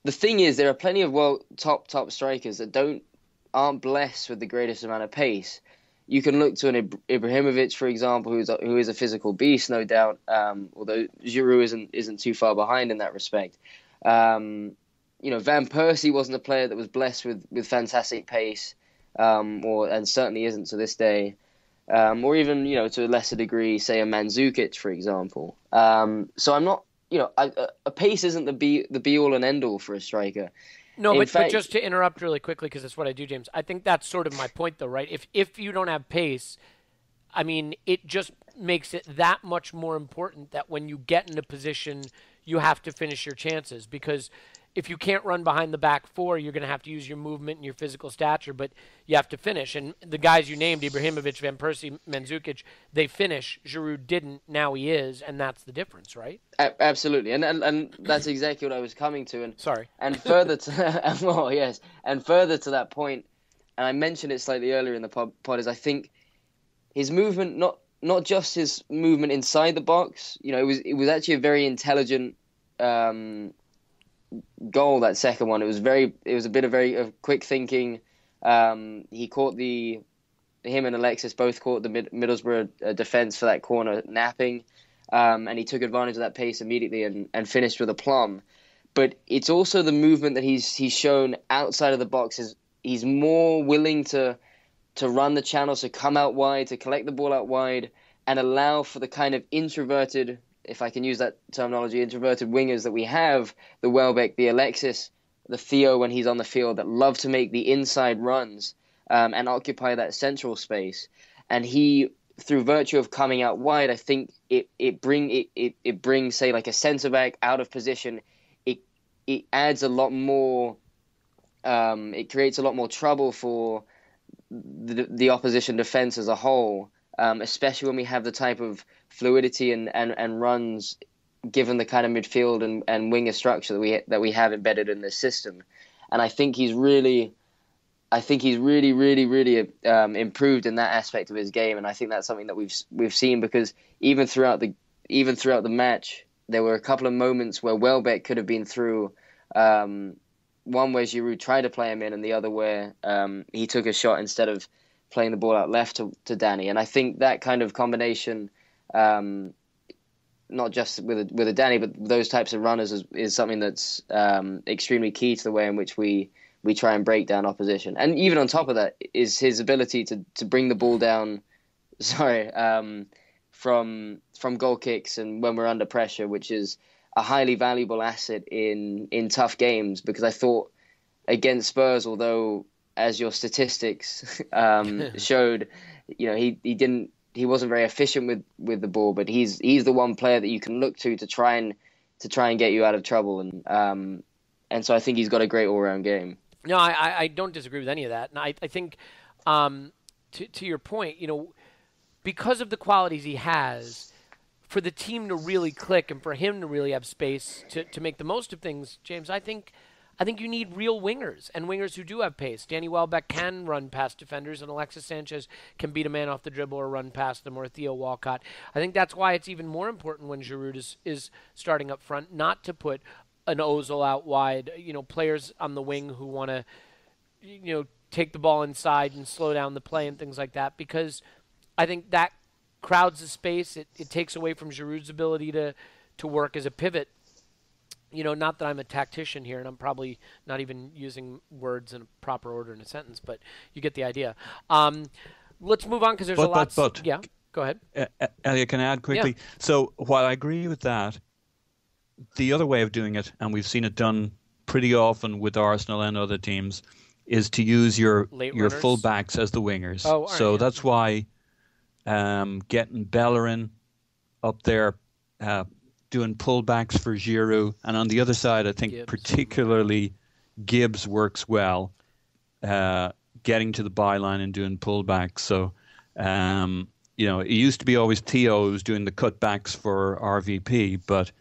the thing is, there are plenty of top strikers that aren't blessed with the greatest amount of pace. You can look to an Ibrahimovic, for example, who is a physical beast, no doubt. Although Giroud isn't too far behind in that respect. Van Persie wasn't a player that was blessed with fantastic pace, and certainly isn't to this day. Or even to a lesser degree, say a Mandzukic, for example. So I'm not, a pace isn't the be all and end all for a striker. No, but just to interrupt really quickly, because that's what I do, James. I think that's sort of my point, though, right? If you don't have pace, I mean, it just makes it that much more important that when you get in a position, you have to finish your chances. Because if you can't run behind the back four, you're going to have to use your movement and your physical stature, but you have to finish. And the guys you named, Ibrahimovic, Van Persie, Mandzukic, they finish. Giroud didn't. Now he is, and that's the difference, right? Absolutely, and that's exactly what I was coming to. And sorry. And further to well, yes, and further to that point, and I mentioned it slightly earlier in the pod, is I think his movement, not just his movement inside the box. It was actually a very intelligent goal, that second one. It was a bit of very quick thinking. He caught him and Alexis both caught the Middlesbrough defense for that corner napping, and he took advantage of that pace immediately and finished with aplomb. But it's also the movement that he's shown outside of the box. He's more willing to run the channels, to come out wide, to collect the ball out wide, and allow for the kind of introverted, if I can use that terminology, introverted wingers that we have, the Welbeck, the Alexis, the Theo when he's on the field, that love to make the inside runs and occupy that central space. And he, through virtue of coming out wide, I think it brings, say, like a centre back out of position. It adds a lot more. It creates a lot more trouble for the opposition defense as a whole. Especially when we have the type of fluidity and runs, given the kind of midfield and winger structure that we have embedded in this system. And I think he's really improved in that aspect of his game. And I think that's something that we've seen, because even throughout the match, there were a couple of moments where Welbeck could have been through. One where Giroud tried to play him in, and the other where he took a shot instead of playing the ball out left to Danny. And I think that kind of combination, not just with a Danny, but those types of runners is something that's extremely key to the way in which we try and break down opposition. And even on top of that is his ability to bring the ball down, from goal kicks and when we're under pressure, which is a highly valuable asset in tough games. Because I thought against Spurs, although as your statistics showed, he wasn't very efficient with the ball, but he's the one player that you can look to try and get you out of trouble, and so I think he's got a great all-round game. No, I don't disagree with any of that, and I think to your point, because of the qualities he has, for the team to really click and for him to really have space to make the most of things, James, I think you need real wingers and wingers who do have pace. Danny Welbeck can run past defenders, and Alexis Sanchez can beat a man off the dribble or run past them, or Theo Walcott. I think that's why it's even more important when Giroud is starting up front, not to put an Ozil out wide, players on the wing who want to, take the ball inside and slow down the play and things like that, because I think that crowds the space. It takes away from Giroud's ability to work as a pivot. Not that I'm a tactician here, and I'm probably not even using words in a proper order in a sentence, but you get the idea. Let's move on because there's a lot. Yeah, go ahead. Elliot, can I add quickly? Yeah. So while I agree with that, the other way of doing it, and we've seen it done pretty often with Arsenal and other teams, is to use your full backs as the wingers. That's why getting Bellerin up there, doing pullbacks for Giroud, and on the other side, I think particularly Gibbs works well, getting to the byline and doing pullbacks. So, it used to be always Theo who was doing the cutbacks for RVP, but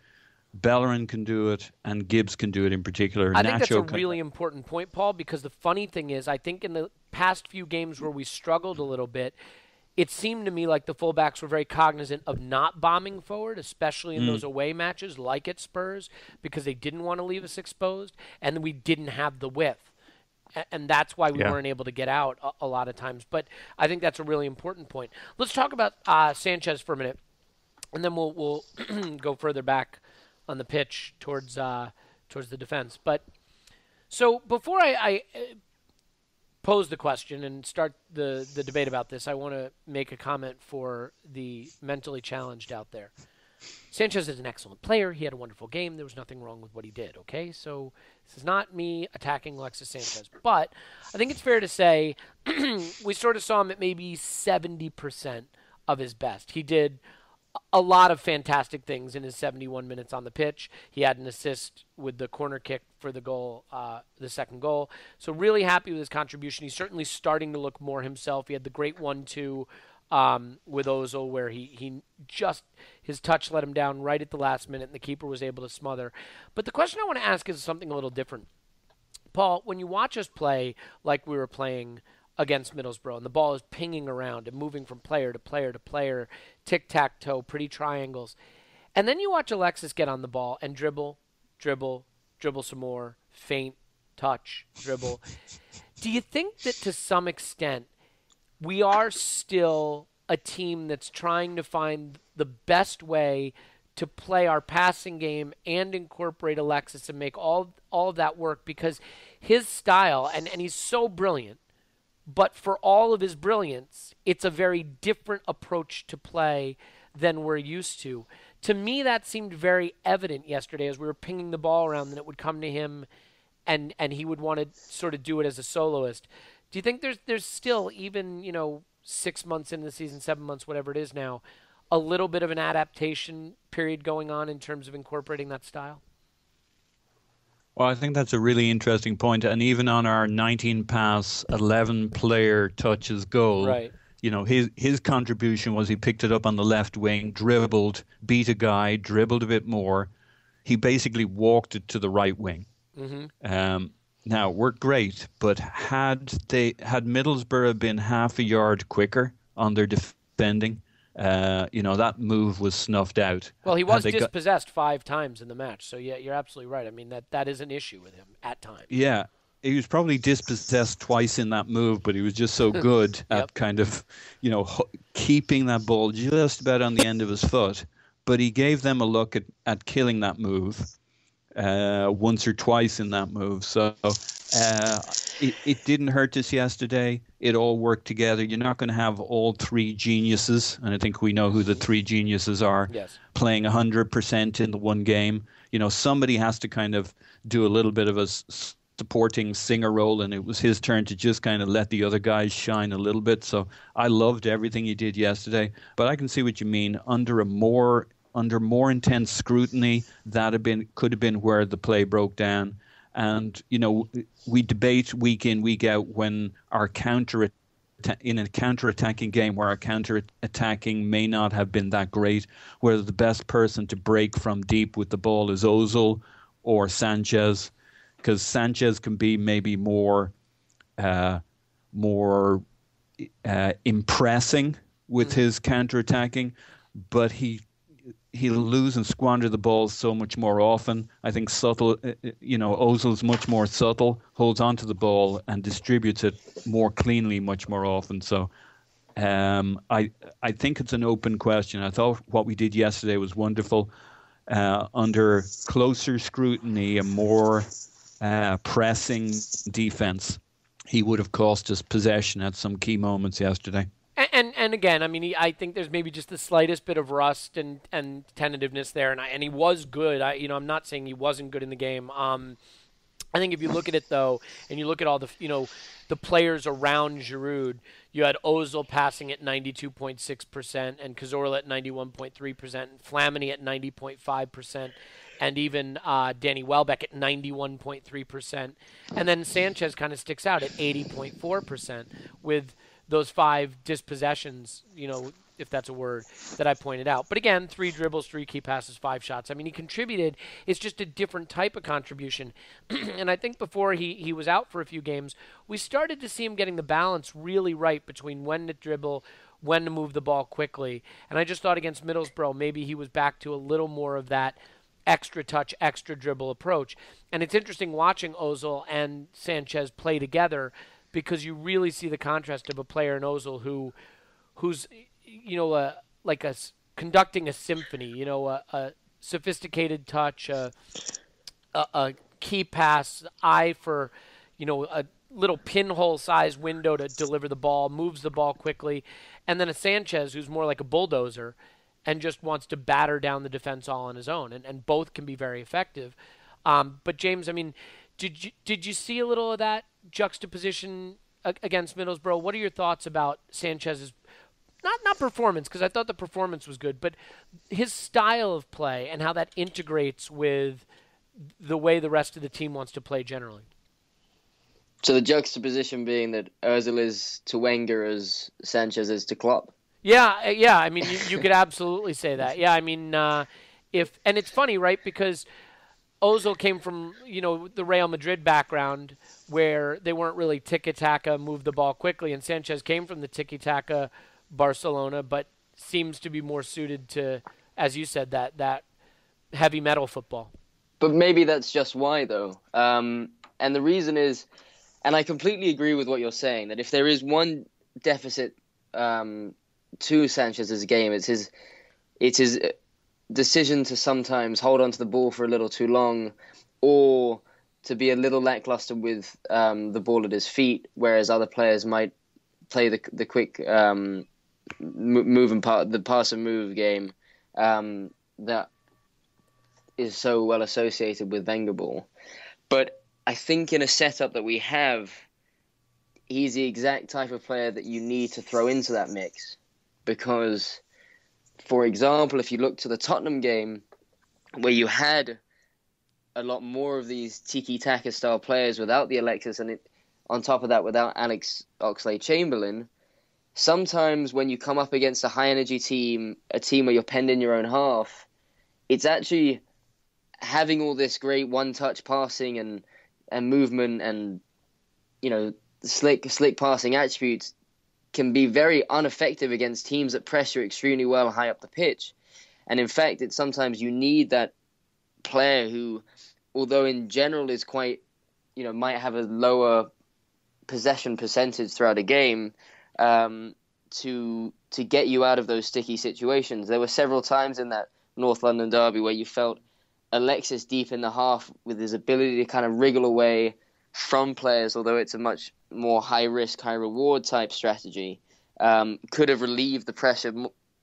Bellerin can do it, and Gibbs can do it in particular. I think that's a really important point, Paul, because the funny thing is, I think in the past few games where we struggled a little bit, it seemed to me like the fullbacks were very cognizant of not bombing forward, especially in those away matches like at Spurs, because they didn't want to leave us exposed, and we didn't have the width. And that's why we weren't able to get out a lot of times. But I think that's a really important point. Let's talk about Sanchez for a minute, and then we'll go further back on the pitch towards the defense. But so before I pose the question and start the debate about this, I want to make a comment for the mentally challenged out there. Sanchez is an excellent player. He had a wonderful game. There was nothing wrong with what he did, okay? So this is not me attacking Alexis Sanchez. But I think it's fair to say we sort of saw him at maybe 70% of his best. He did a lot of fantastic things in his 71 minutes on the pitch. He had an assist with the corner kick for the goal, the second goal. So really happy with his contribution. He's certainly starting to look more himself. He had the great 1-2 with Ozil where he just, his touch let him down right at the last minute and the keeper was able to smother. But the question I want to ask is something a little different. Paul, when you watch us play like we were playing against Middlesbrough, and the ball is pinging around and moving from player to player to player, tic-tac-toe, pretty triangles. And then you watch Alexis get on the ball and dribble some more, feint, touch, dribble. Do you think that to some extent we are still a team that's trying to find the best way to play our passing game and incorporate Alexis and make all of that work? Because his style, and he's so brilliant, but for all of his brilliance, it's a very different approach to play than we're used to. To me, that seemed very evident yesterday as we were pinging the ball around, and it would come to him, and he would want to sort of do it as a soloist. Do you think there's still, even 6 months into the season, 7 months, whatever it is now, a little bit of an adaptation period going on in terms of incorporating that style? Well, I think that's a really interesting point. And even on our 19-pass, 11-player touches goal, right, his contribution was he picked it up on the left wing, dribbled, beat a guy, dribbled a bit more. He basically walked it to the right wing. Mm-hmm. Now, it worked great, but had Middlesbrough been half a yard quicker on their defending, that move was snuffed out. Well, he was dispossessed 5 times in the match, so yeah, you're absolutely right. I mean, that is an issue with him at times. Yeah, he was probably dispossessed twice in that move, but he was just so good at kind of, keeping that ball just about on the end of his foot. But he gave them a look at killing that move once or twice in that move. So it didn't hurt us yesterday. It all worked together. You're not going to have all 3 geniuses, and I think we know who the 3 geniuses are, playing 100% in the one game. Somebody has to kind of do a little bit of a supporting singer role, and it was his turn to just kind of let the other guys shine a little bit. So I loved everything he did yesterday, but I can see what you mean. Under more intense scrutiny, could have been where the play broke down. And, we debate week in, week out when our counter in a counter-attacking game where our counter-attacking may not have been that great, whether the best person to break from deep with the ball is Ozil or Sanchez, because Sanchez can be maybe more impressing with his counter-attacking, but he'll lose and squander the ball so much more often. I think Ozil's much more subtle, holds onto the ball and distributes it more cleanly much more often. So I think it's an open question. I thought what we did yesterday was wonderful. Under closer scrutiny and more pressing defense, he would have cost us possession at some key moments yesterday. And again, I mean, I think there's maybe just the slightest bit of rust and tentativeness there, and he was good. I'm not saying he wasn't good in the game. I think if you look at it though, and you look at all the players around Giroud, you had Ozil passing at 92.6% and Cazorla at 91.3%, and Flamini at 90.5%. And even Danny Welbeck at 91.3%. And then Sanchez kind of sticks out at 80.4% with those 5 dispossessions, if that's a word, that I pointed out. But again, 3 dribbles, 3 key passes, 5 shots. I mean, he contributed. It's just a different type of contribution. And I think before he was out for a few games, we started to see him getting the balance really right between when to dribble, when to move the ball quickly. And I just thought against Middlesbrough, maybe he was back to a little more of that extra touch, extra dribble approach. And it's interesting watching Ozil and Sanchez play together, because you really see the contrast of a player in Ozil who's conducting a symphony, a sophisticated touch, a key pass, eye for, a little pinhole-sized window to deliver the ball, moves the ball quickly, and then a Sanchez who's more like a bulldozer and just wants to batter down the defense all on his own, and both can be very effective. But James, I mean, did you see a little of that juxtaposition against Middlesbrough? What are your thoughts about Sanchez's not performance, because I thought the performance was good, but his style of play and how that integrates with the way the rest of the team wants to play generally? So the juxtaposition being that Ozil is to Wenger as Sanchez is to Klopp. Yeah. I mean, you could absolutely say that. Yeah, I mean, and it's funny, right? Because Ozil came from, the Real Madrid background where they weren't really tiki-taka, move the ball quickly, and Sanchez came from the tiki-taka Barcelona, but seems to be more suited to, as you said, that heavy metal football. But maybe that's just why, though. And the reason is, and I completely agree with what you're saying, that if there is one deficit to Sanchez's game, it's his decision to sometimes hold on to the ball for a little too long, or to be a little lackluster with the ball at his feet, whereas other players might play the quick move and the pass and move game that is so well associated with Wenger ball. But I think in a setup that we have, he's the exact type of player that you need to throw into that mix, because, for example, if you look to the Tottenham game, where you had a lot more of these tiki-taka style players without the Alexis, and on top of that without Alex Oxlade-Chamberlain, sometimes when you come up against a high-energy team, a team where you're penned in your own half, it's actually having all this great one-touch passing and movement and, slick passing attributes can be very ineffective against teams that pressure extremely well high up the pitch. And in fact, it's sometimes you need that player who, although in general is quite, might have a lower possession percentage throughout a game, to get you out of those sticky situations. There were several times in that North London derby where you felt Alexis deep in the half with his ability to kind of wriggle away from players, although it's a much more high-risk, high-reward type strategy, could have relieved the pressure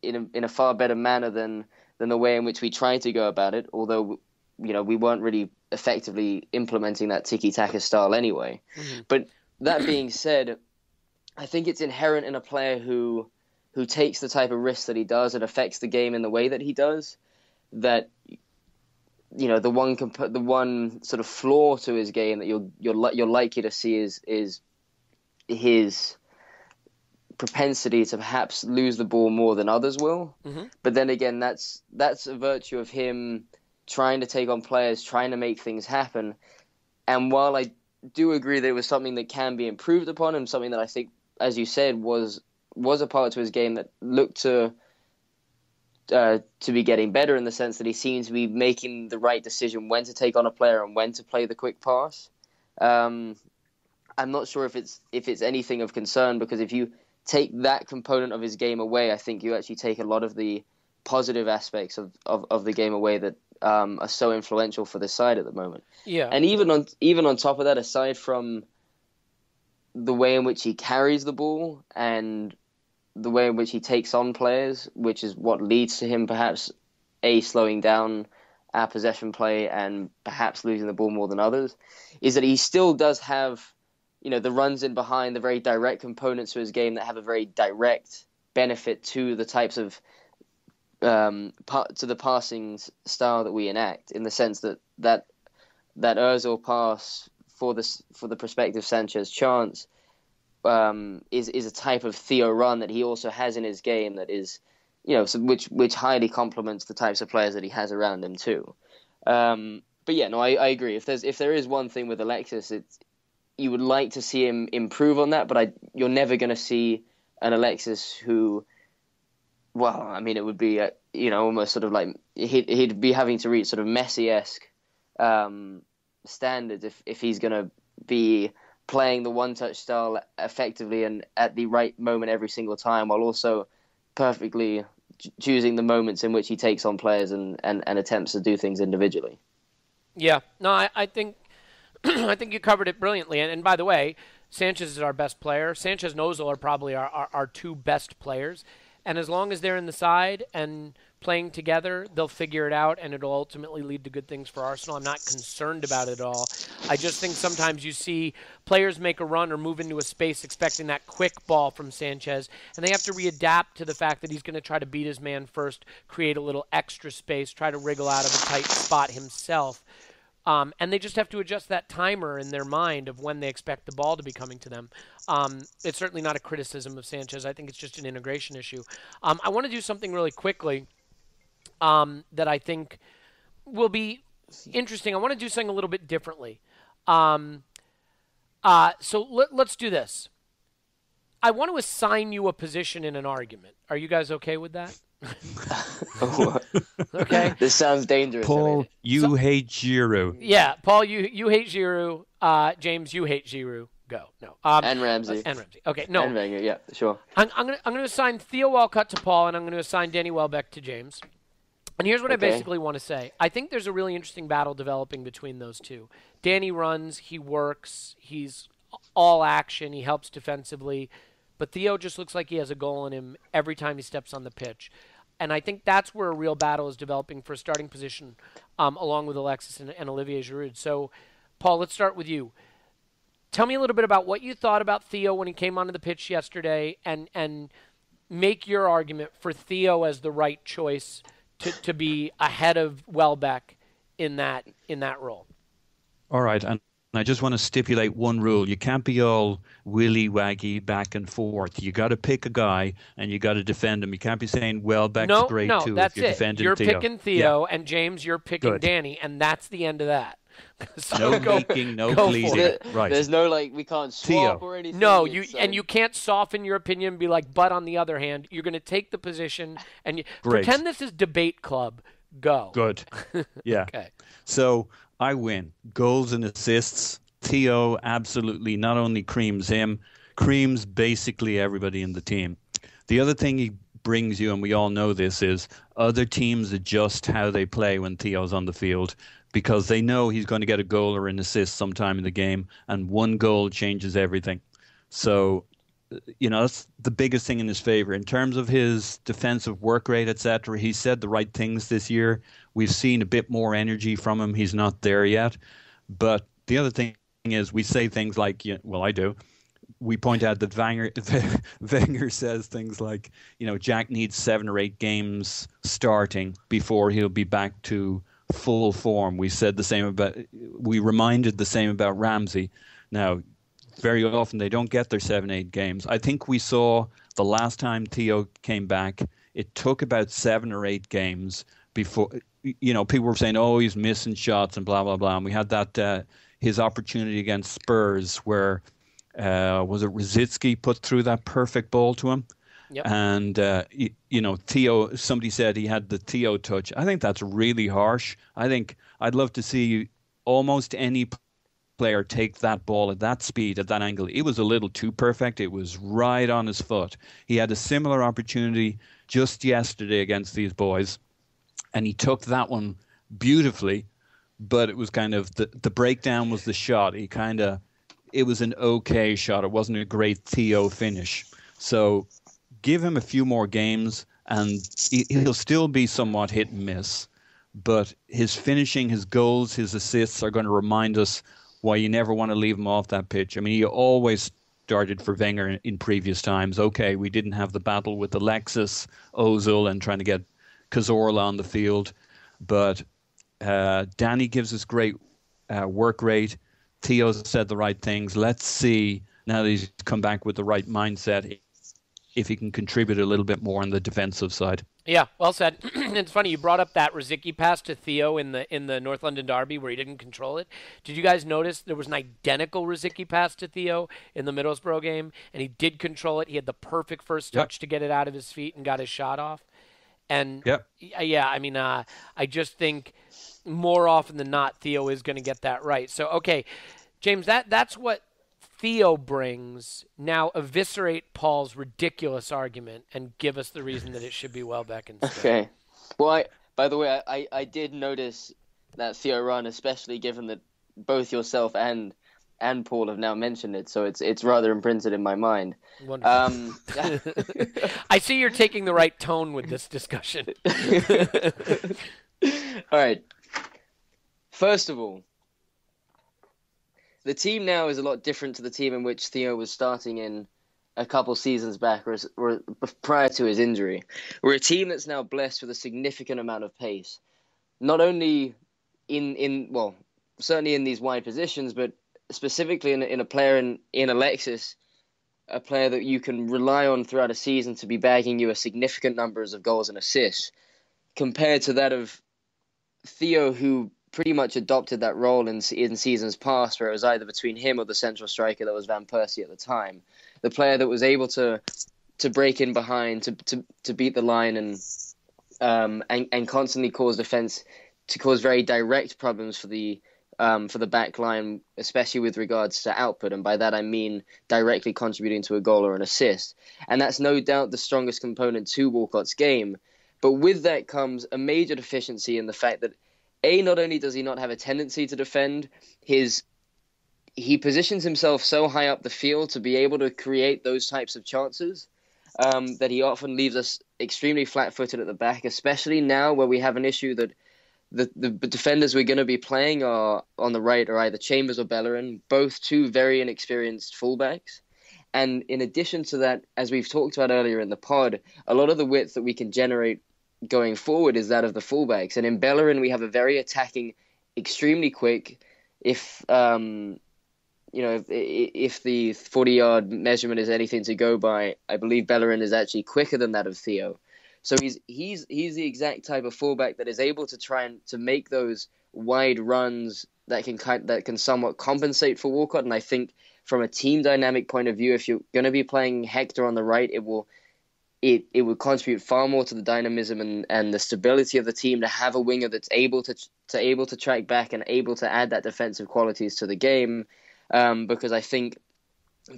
in a far better manner than the way in which we tried to go about it, although we weren't really effectively implementing that tiki-taka style anyway. Mm-hmm. But that being said, I think it's inherent in a player who takes the type of risks that he does and affects the game in the way that he does, that the one sort of flaw to his game that you're likely to see is his propensity to perhaps lose the ball more than others will. Mm-hmm. But then again, that's a virtue of him trying to take on players, trying to make things happen. And while I do agree that it was something that can be improved upon, and something that I think, as you said, was a part to his game that looked to be getting better, in the sense that he seems to be making the right decision when to take on a player and when to play the quick pass. I'm not sure if it's anything of concern, because if you take that component of his game away, I think you actually take a lot of the positive aspects of the game away that are so influential for this side at the moment. Yeah. And even on top of that, aside from the way in which he carries the ball and the way in which he takes on players, which is what leads to him perhaps slowing down our possession play and perhaps losing the ball more than others, is that he still does have, the runs in behind, the very direct components to his game that have a very direct benefit to the types of to the passing style that we enact, in the sense that Ozil pass for the prospective Sanchez chance is a type of Theo run that he also has in his game that is, which highly complements the types of players that he has around him too. But yeah, no, I agree. If there is one thing with Alexis, you would like to see him improve on that, but you're never going to see an Alexis who, well, I mean, it would be almost sort of like he'd be having to reach sort of Messi-esque standards if he's going to be playing the one-touch style effectively and at the right moment every single time, while also perfectly choosing the moments in which he takes on players and attempts to do things individually. Yeah, no, I think I think you covered it brilliantly. And by the way, Sanchez is our best player. Sanchez and Ozil are probably our two best players. And as long as they're in the side and playing together, they'll figure it out, and it'll ultimately lead to good things for Arsenal. I'm not concerned about it at all. I just think sometimes you see players make a run or move into a space expecting that quick ball from Sanchez, and they have to readapt to the fact that he's going to try to beat his man first, create a little extra space, try to wriggle out of a tight spot himself. And they just have to adjust that timer in their mind of when they expect the ball to be coming to them. It's certainly not a criticism of Sanchez. I think it's just an integration issue. I want to do something really quickly that I think will be interesting. I want to do something a little bit differently. So let's do this. I want to assign you a position in an argument. Are you guys okay with that? Okay. This sounds dangerous. Paul, you hate Giroud. Yeah, Paul, you hate Giroud. James, you hate Giroud. Go. No. And Ramsey. Okay. No. And Wenger. Yeah, sure. I'm gonna assign Theo Walcott to Paul, and I'm gonna assign Danny Welbeck to James. And here's what I basically want to say. I think there's a really interesting battle developing between those two. Danny runs, he works, he's all action, he helps defensively, but Theo just looks like he has a goal in him every time he steps on the pitch. And I think that's where a real battle is developing for a starting position, along with Alexis and Olivier Giroud. So, Paul, let's start with you. Tell me a little bit about what you thought about Theo when he came onto the pitch yesterday, and make your argument for Theo as the right choice to be ahead of Welbeck in that role. All right, and I just want to stipulate one rule. You can't be all willy-waggy back and forth. You got to pick a guy, and you got to defend him. You can't be saying, Welbeck's great too. No, that's if you're it. defending You're Theo. picking Theo, Yeah. And James, you're picking Danny, and that's the end of that. So no leaking, no bleeding. Right. There's no we can't swap Theo. or anything. No, you can't soften your opinion and be like, but on the other hand, you're going to take the position and pretend this is debate club. Go. Good. Yeah. Okay. So I win. Goals and assists. Theo absolutely not only creams him, creams basically everybody in the team. The other thing he brings you, and we all know this, is other teams adjust how they play when Theo's on the field, because they know he's going to get a goal or an assist sometime in the game, and one goal changes everything. So, that's the biggest thing in his favor. In terms of his defensive work rate, etc., he said the right things this year. We've seen a bit more energy from him. He's not there yet. But the other thing is, we say things like, I do. We point out that Wenger says things like, Jack needs 7 or 8 games starting before he'll be back to full form. We reminded the same about Ramsey. Now, very often they don't get their 7-8 games. I think we saw The last time Theo came back, it took about 7 or 8 games before, people were saying, oh, he's missing shots and blah, blah, blah. And we had that, his opportunity against Spurs where, was it Rosicky put through that perfect ball to him? Yep. And, Theo, somebody said he had the Theo touch. I think that's really harsh. I think I'd love to see almost any player take that ball at that speed, at that angle. It was a little too perfect. It was right on his foot. He had a similar opportunity just yesterday against these boys, and he took that one beautifully, but it was kind of the breakdown was the shot. It was an okay shot. It wasn't a great Theo finish. So give him a few more games, and he'll still be somewhat hit and miss. But his finishing, his goals, his assists are going to remind us why you never want to leave him off that pitch. I mean, he always started for Wenger in previous times. Okay, we didn't have the battle with Alexis, Ozil, and trying to get Cazorla on the field. But Danny gives us great work rate. Theo said the right things. Let's see, now that he's come back with the right mindset, if he can contribute a little bit more on the defensive side. Yeah, well said. It's funny you brought up that Rosicky pass to Theo in the North London derby where he didn't control it. Did you guys notice there was an identical Rosicky pass to Theo in the Middlesbrough game, and he did control it. He had the perfect first touch to get it out of his feet and got his shot off. And yeah, I mean, I just think more often than not Theo is going to get that right. So okay, James, that's what Theo brings. Now eviscerate Paul's ridiculous argument and give us the reason that it should be Welbeck instead. Okay. Well, by the way, I did notice that Theo run, especially given that both yourself and Paul have now mentioned it, so it's rather imprinted in my mind. Wonderful. I see you're taking the right tone with this discussion. All right. First of all, the team now is a lot different to the team in which Theo was starting in a couple seasons back or prior to his injury. We're a team that's now blessed with a significant amount of pace, not only certainly in these wide positions, but specifically in a player in Alexis, a player that you can rely on throughout a season to be bagging you a significant numbers of goals and assists, compared to that of Theo, who pretty much adopted that role in seasons past, where it was either between him or the central striker that was Van Persie at the time. The player that was able to break in behind, to beat the line and constantly cause defense, to cause very direct problems for the back line, especially with regards to output. And by that I mean directly contributing to a goal or an assist. And that's no doubt the strongest component to Walcott's game. But with that comes a major deficiency in the fact that not only does he not have a tendency to defend, he positions himself so high up the field to be able to create those types of chances that he often leaves us extremely flat-footed at the back, especially now where we have an issue that the defenders we're going to be playing are on the right are either Chambers or Bellerin, both two very inexperienced fullbacks. And in addition to that, as we've talked about earlier in the pod, a lot of the width that we can generate going forward is that of the fullbacks. And in Bellerin, we have a very attacking, extremely quick. If the 40-yard measurement is anything to go by, I believe Bellerin is actually quicker than that of Theo. So he's the exact type of fullback that is able to try and to make those wide runs that can somewhat compensate for Walcott. And I think from a team dynamic point of view, if you're going to be playing Hector on the right, it would contribute far more to the dynamism and the stability of the team to have a winger that's able to track back and able to add that defensive qualities to the game. Because I think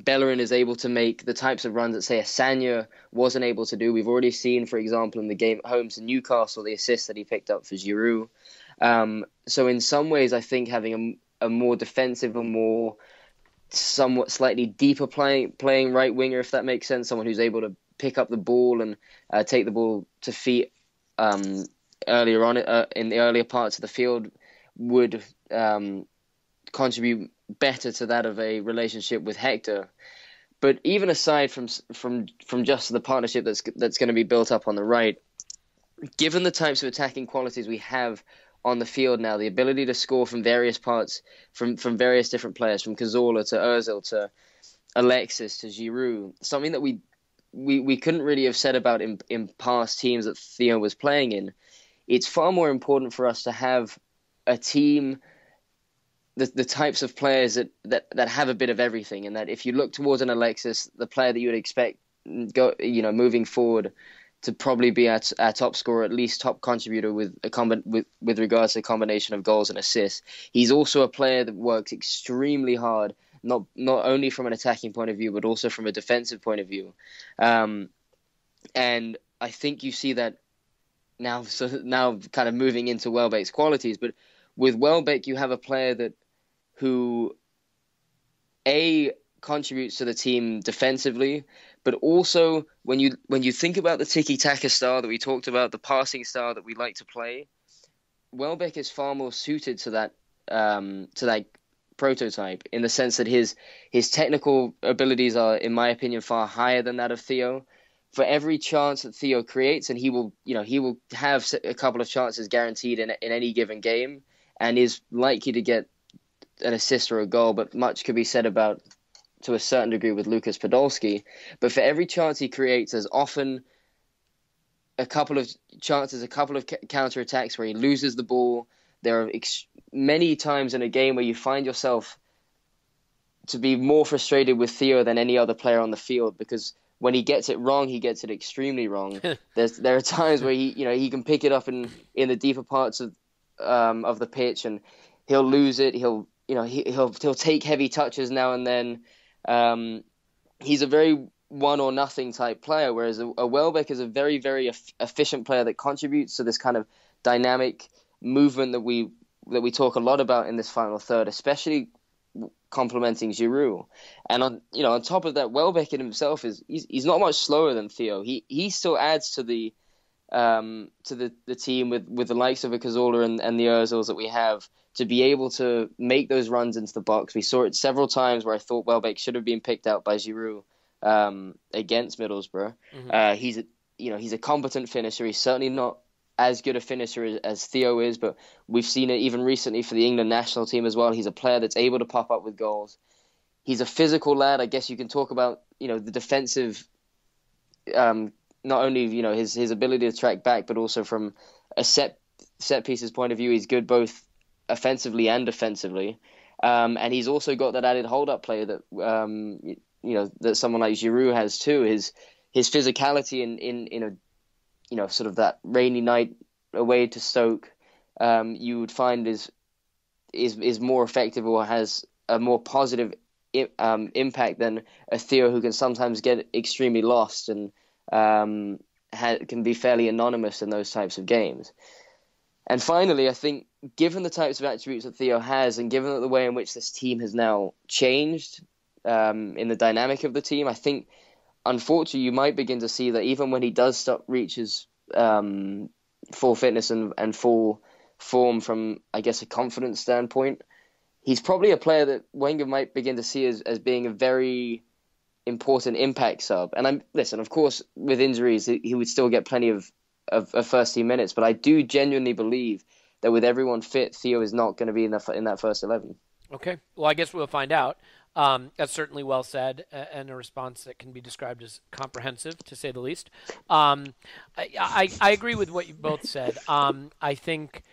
Bellerin is able to make the types of runs that, say, Asanya wasn't able to do. We've already seen, for example, in the game at home to Newcastle, the assist that he picked up for Giroud. So in some ways, I think having a more defensive, a more somewhat slightly deeper playing right winger, if that makes sense, someone who's able to pick up the ball and take the ball to feet earlier on in the earlier parts of the field would contribute better to that of a relationship with Hector. But even aside from just the partnership that's going to be built up on the right, given the types of attacking qualities we have on the field now, the ability to score from various parts, from various different players, from Cazorla to Ozil to Alexis to Giroud, something that we couldn't really have said about in past teams that Theo was playing in. It's far more important for us to have a team, the types of players that have a bit of everything, and that if you look towards an Alexis, the player that you would expect moving forward to probably be our top scorer, at least top contributor with regards to a combination of goals and assists. He's also a player that works extremely hard, not only from an attacking point of view, but also from a defensive point of view. And I think you see that now. So now, kind of moving into Welbeck's qualities, but with Welbeck, you have a player who contributes to the team defensively, but also when you think about the tiki-taka style that we talked about, the passing style that we like to play, Welbeck is far more suited to that prototype, in the sense that his technical abilities are, in my opinion, far higher than that of Theo. For every chance that Theo creates, and he will have a couple of chances guaranteed in any given game, and is likely to get an assist or a goal, but much could be said about, to a certain degree, with Lucas Podolski. But for every chance he creates, there's often a couple of chances, a couple of counter-attacks where he loses the ball. There are many times in a game where you find yourself to be more frustrated with Theo than any other player on the field, because when he gets it wrong, he gets it extremely wrong. There are times where he can pick it up in the deeper parts of the pitch, and he'll lose it. He'll take heavy touches now and then. He's a very one or nothing type player, whereas a Welbeck is a very, very efficient player that contributes to this kind of dynamic movement that we talk a lot about in this final third, especially complementing Giroud. And on top of that, Welbeck in himself he's not much slower than Theo. He still adds to the team with the likes of a Cazorla and the Ozils that we have, to be able to make those runs into the box. We saw it several times where I thought Welbeck should have been picked out by Giroud against Middlesbrough. Mm-hmm. He's a competent finisher. He's certainly not as good a finisher as Theo is, but we've seen it even recently for the England national team as well. He's a player that's able to pop up with goals. He's a physical lad. I guess you can talk about the defensive, not only his ability to track back, but also from a set pieces point of view, he's good both offensively and defensively, and he's also got that added hold-up play that that someone like Giroud has too. His physicality in a sort of that rainy night away to Stoke, you would find is more effective, or has a more positive impact than a Theo, who can sometimes get extremely lost and can be fairly anonymous in those types of games. And finally, I think, given the types of attributes that Theo has, and given the way in which this team has now changed in the dynamic of the team, I think, unfortunately, you might begin to see that even when he does reach his full fitness and full form from, I guess, a confidence standpoint, he's probably a player that Wenger might begin to see as being a very important impact sub. And of course, with injuries, he would still get plenty of first team minutes, but I do genuinely believe that with everyone fit, Theo is not going to be in that first 11. Okay, well, I guess we'll find out. That's certainly well said, and a response that can be described as comprehensive, to say the least. I agree with what you both said. I think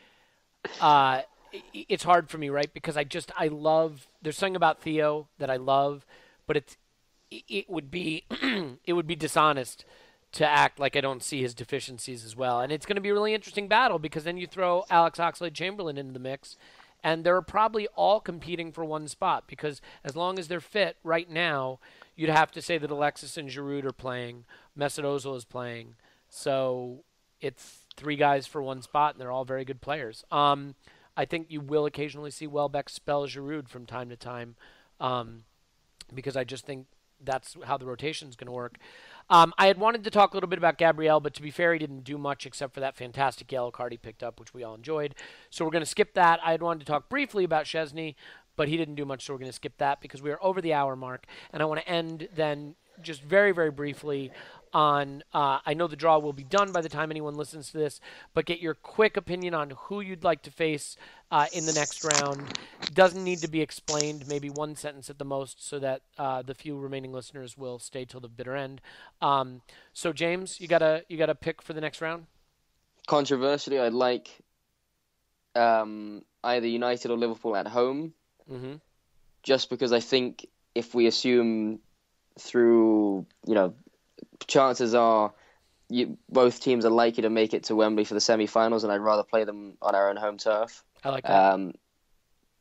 it's hard for me, right? Because I love. There's something about Theo that I love, but it would be it would be dishonest to act like I don't see his deficiencies as well. And it's going to be a really interesting battle, because then you throw Alex Oxlade-Chamberlain into the mix, and they're probably all competing for one spot, because as long as they're fit right now, you'd have to say that Alexis and Giroud are playing, Mesut Ozil is playing. So it's three guys for one spot, and they're all very good players. I think you will occasionally see Welbeck spell Giroud from time to time, because I just think that's how the rotation is going to work. I had wanted to talk a little bit about Gabriel, but to be fair, he didn't do much except for that fantastic yellow card he picked up, which we all enjoyed. So we're going to skip that. I had wanted to talk briefly about Szczesny, but he didn't do much, so we're going to skip that because we are over the hour mark. And I want to end then just very, very briefly on, I know the draw will be done by the time anyone listens to this, but get your quick opinion on who you'd like to face in the next round. Doesn't need to be explained, maybe one sentence at the most, so that the few remaining listeners will stay till the bitter end. So James, you got a pick for the next round? Controversially, I'd like either United or Liverpool at home, just because I think if we assume through, chances are both teams are likely to make it to Wembley for the semi-finals, and I'd rather play them on our own home turf. I like that.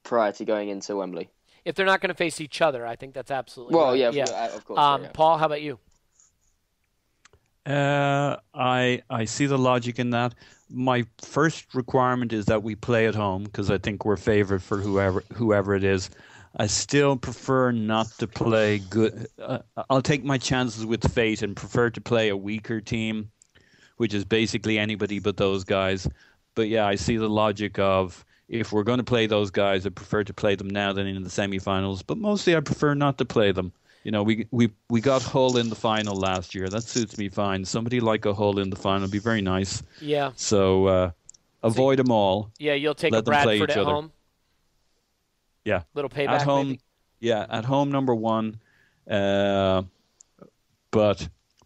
Prior to going into Wembley. If they're not going to face each other, I think that's absolutely well, right. Yeah, of course. Yeah. Paul, how about you? I see the logic in that. My first requirement is that we play at home because I think we're favored for whoever it is. I still prefer not to play good. I'll take my chances with fate and prefer to play a weaker team, which is basically anybody but those guys. But yeah, I see the logic of if we're going to play those guys, I prefer to play them now than in the semi-finals. But mostly I prefer not to play them. We got Hull in the final last year. That suits me fine. Somebody like a Hull in the final would be very nice. Yeah. So avoid them all. Yeah, you'll take Let a Bradford at other. home. Yeah. Little payback, at home. maybe. Yeah, at home, number one. But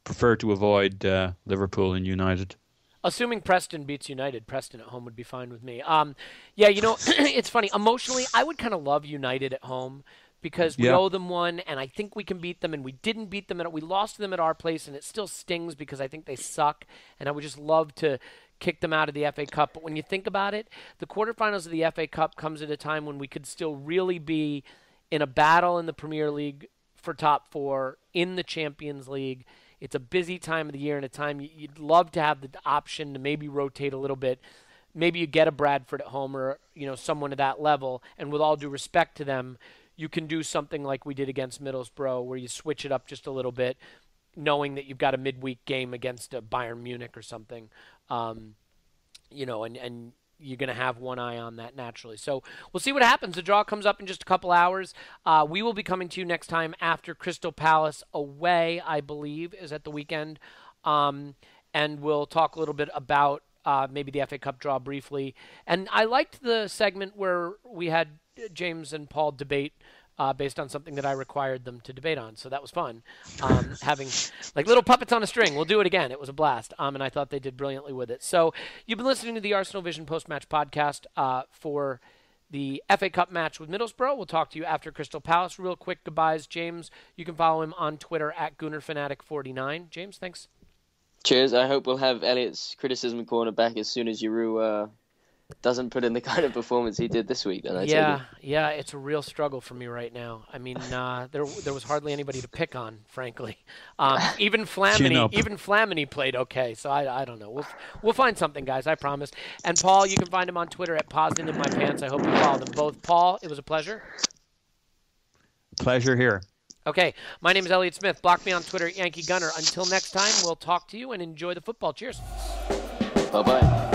prefer to avoid Liverpool and United. Assuming Preston beats United, Preston at home would be fine with me. It's funny. Emotionally, I would kind of love United at home because we owe them one, and I think we can beat them, and we didn't beat them, and we lost to them at our place, and it still stings because I think they suck, and I would just love to kick them out of the FA Cup. But when you think about it, the quarterfinals of the FA Cup comes at a time when we could still really be in a battle in the Premier League for top four, in the Champions League. It's a busy time of the year and a time you'd love to have the option to maybe rotate a little bit. Maybe you get a Bradford at home or someone at that level, and with all due respect to them, you can do something like we did against Middlesbrough where you switch it up just a little bit, knowing that you've got a midweek game against a Bayern Munich or something, and you're going to have one eye on that naturally. So we'll see what happens. The draw comes up in just a couple hours. We will be coming to you next time after Crystal Palace away, I believe, is at the weekend. And we'll talk a little bit about maybe the FA Cup draw briefly. And I liked the segment where we had James and Paul debate based on something that I required them to debate on. So that was fun. Having like little puppets on a string. We'll do it again. It was a blast. And I thought they did brilliantly with it. So you've been listening to the Arsenal Vision post-match podcast for the FA Cup match with Middlesbrough. We'll talk to you after Crystal Palace. Real quick goodbyes. James, you can follow him on Twitter at GoonerFanatic49. James, thanks. Cheers. I hope we'll have Elliot's criticism corner back as soon as Giroud doesn't put in the kind of performance he did this week. Then yeah, it's a real struggle for me right now. I mean, there was hardly anybody to pick on, frankly. Even Flamini played okay, so I don't know. We'll find something, guys. I promise. And Paul, you can find him on Twitter at Pausing in My Pants. I hope you follow them both. Paul, it was a pleasure. Pleasure here. Okay, my name is Elliot Smith. Block me on Twitter at Yankee Gunner. Until next time, we'll talk to you and enjoy the football. Cheers. Bye-bye.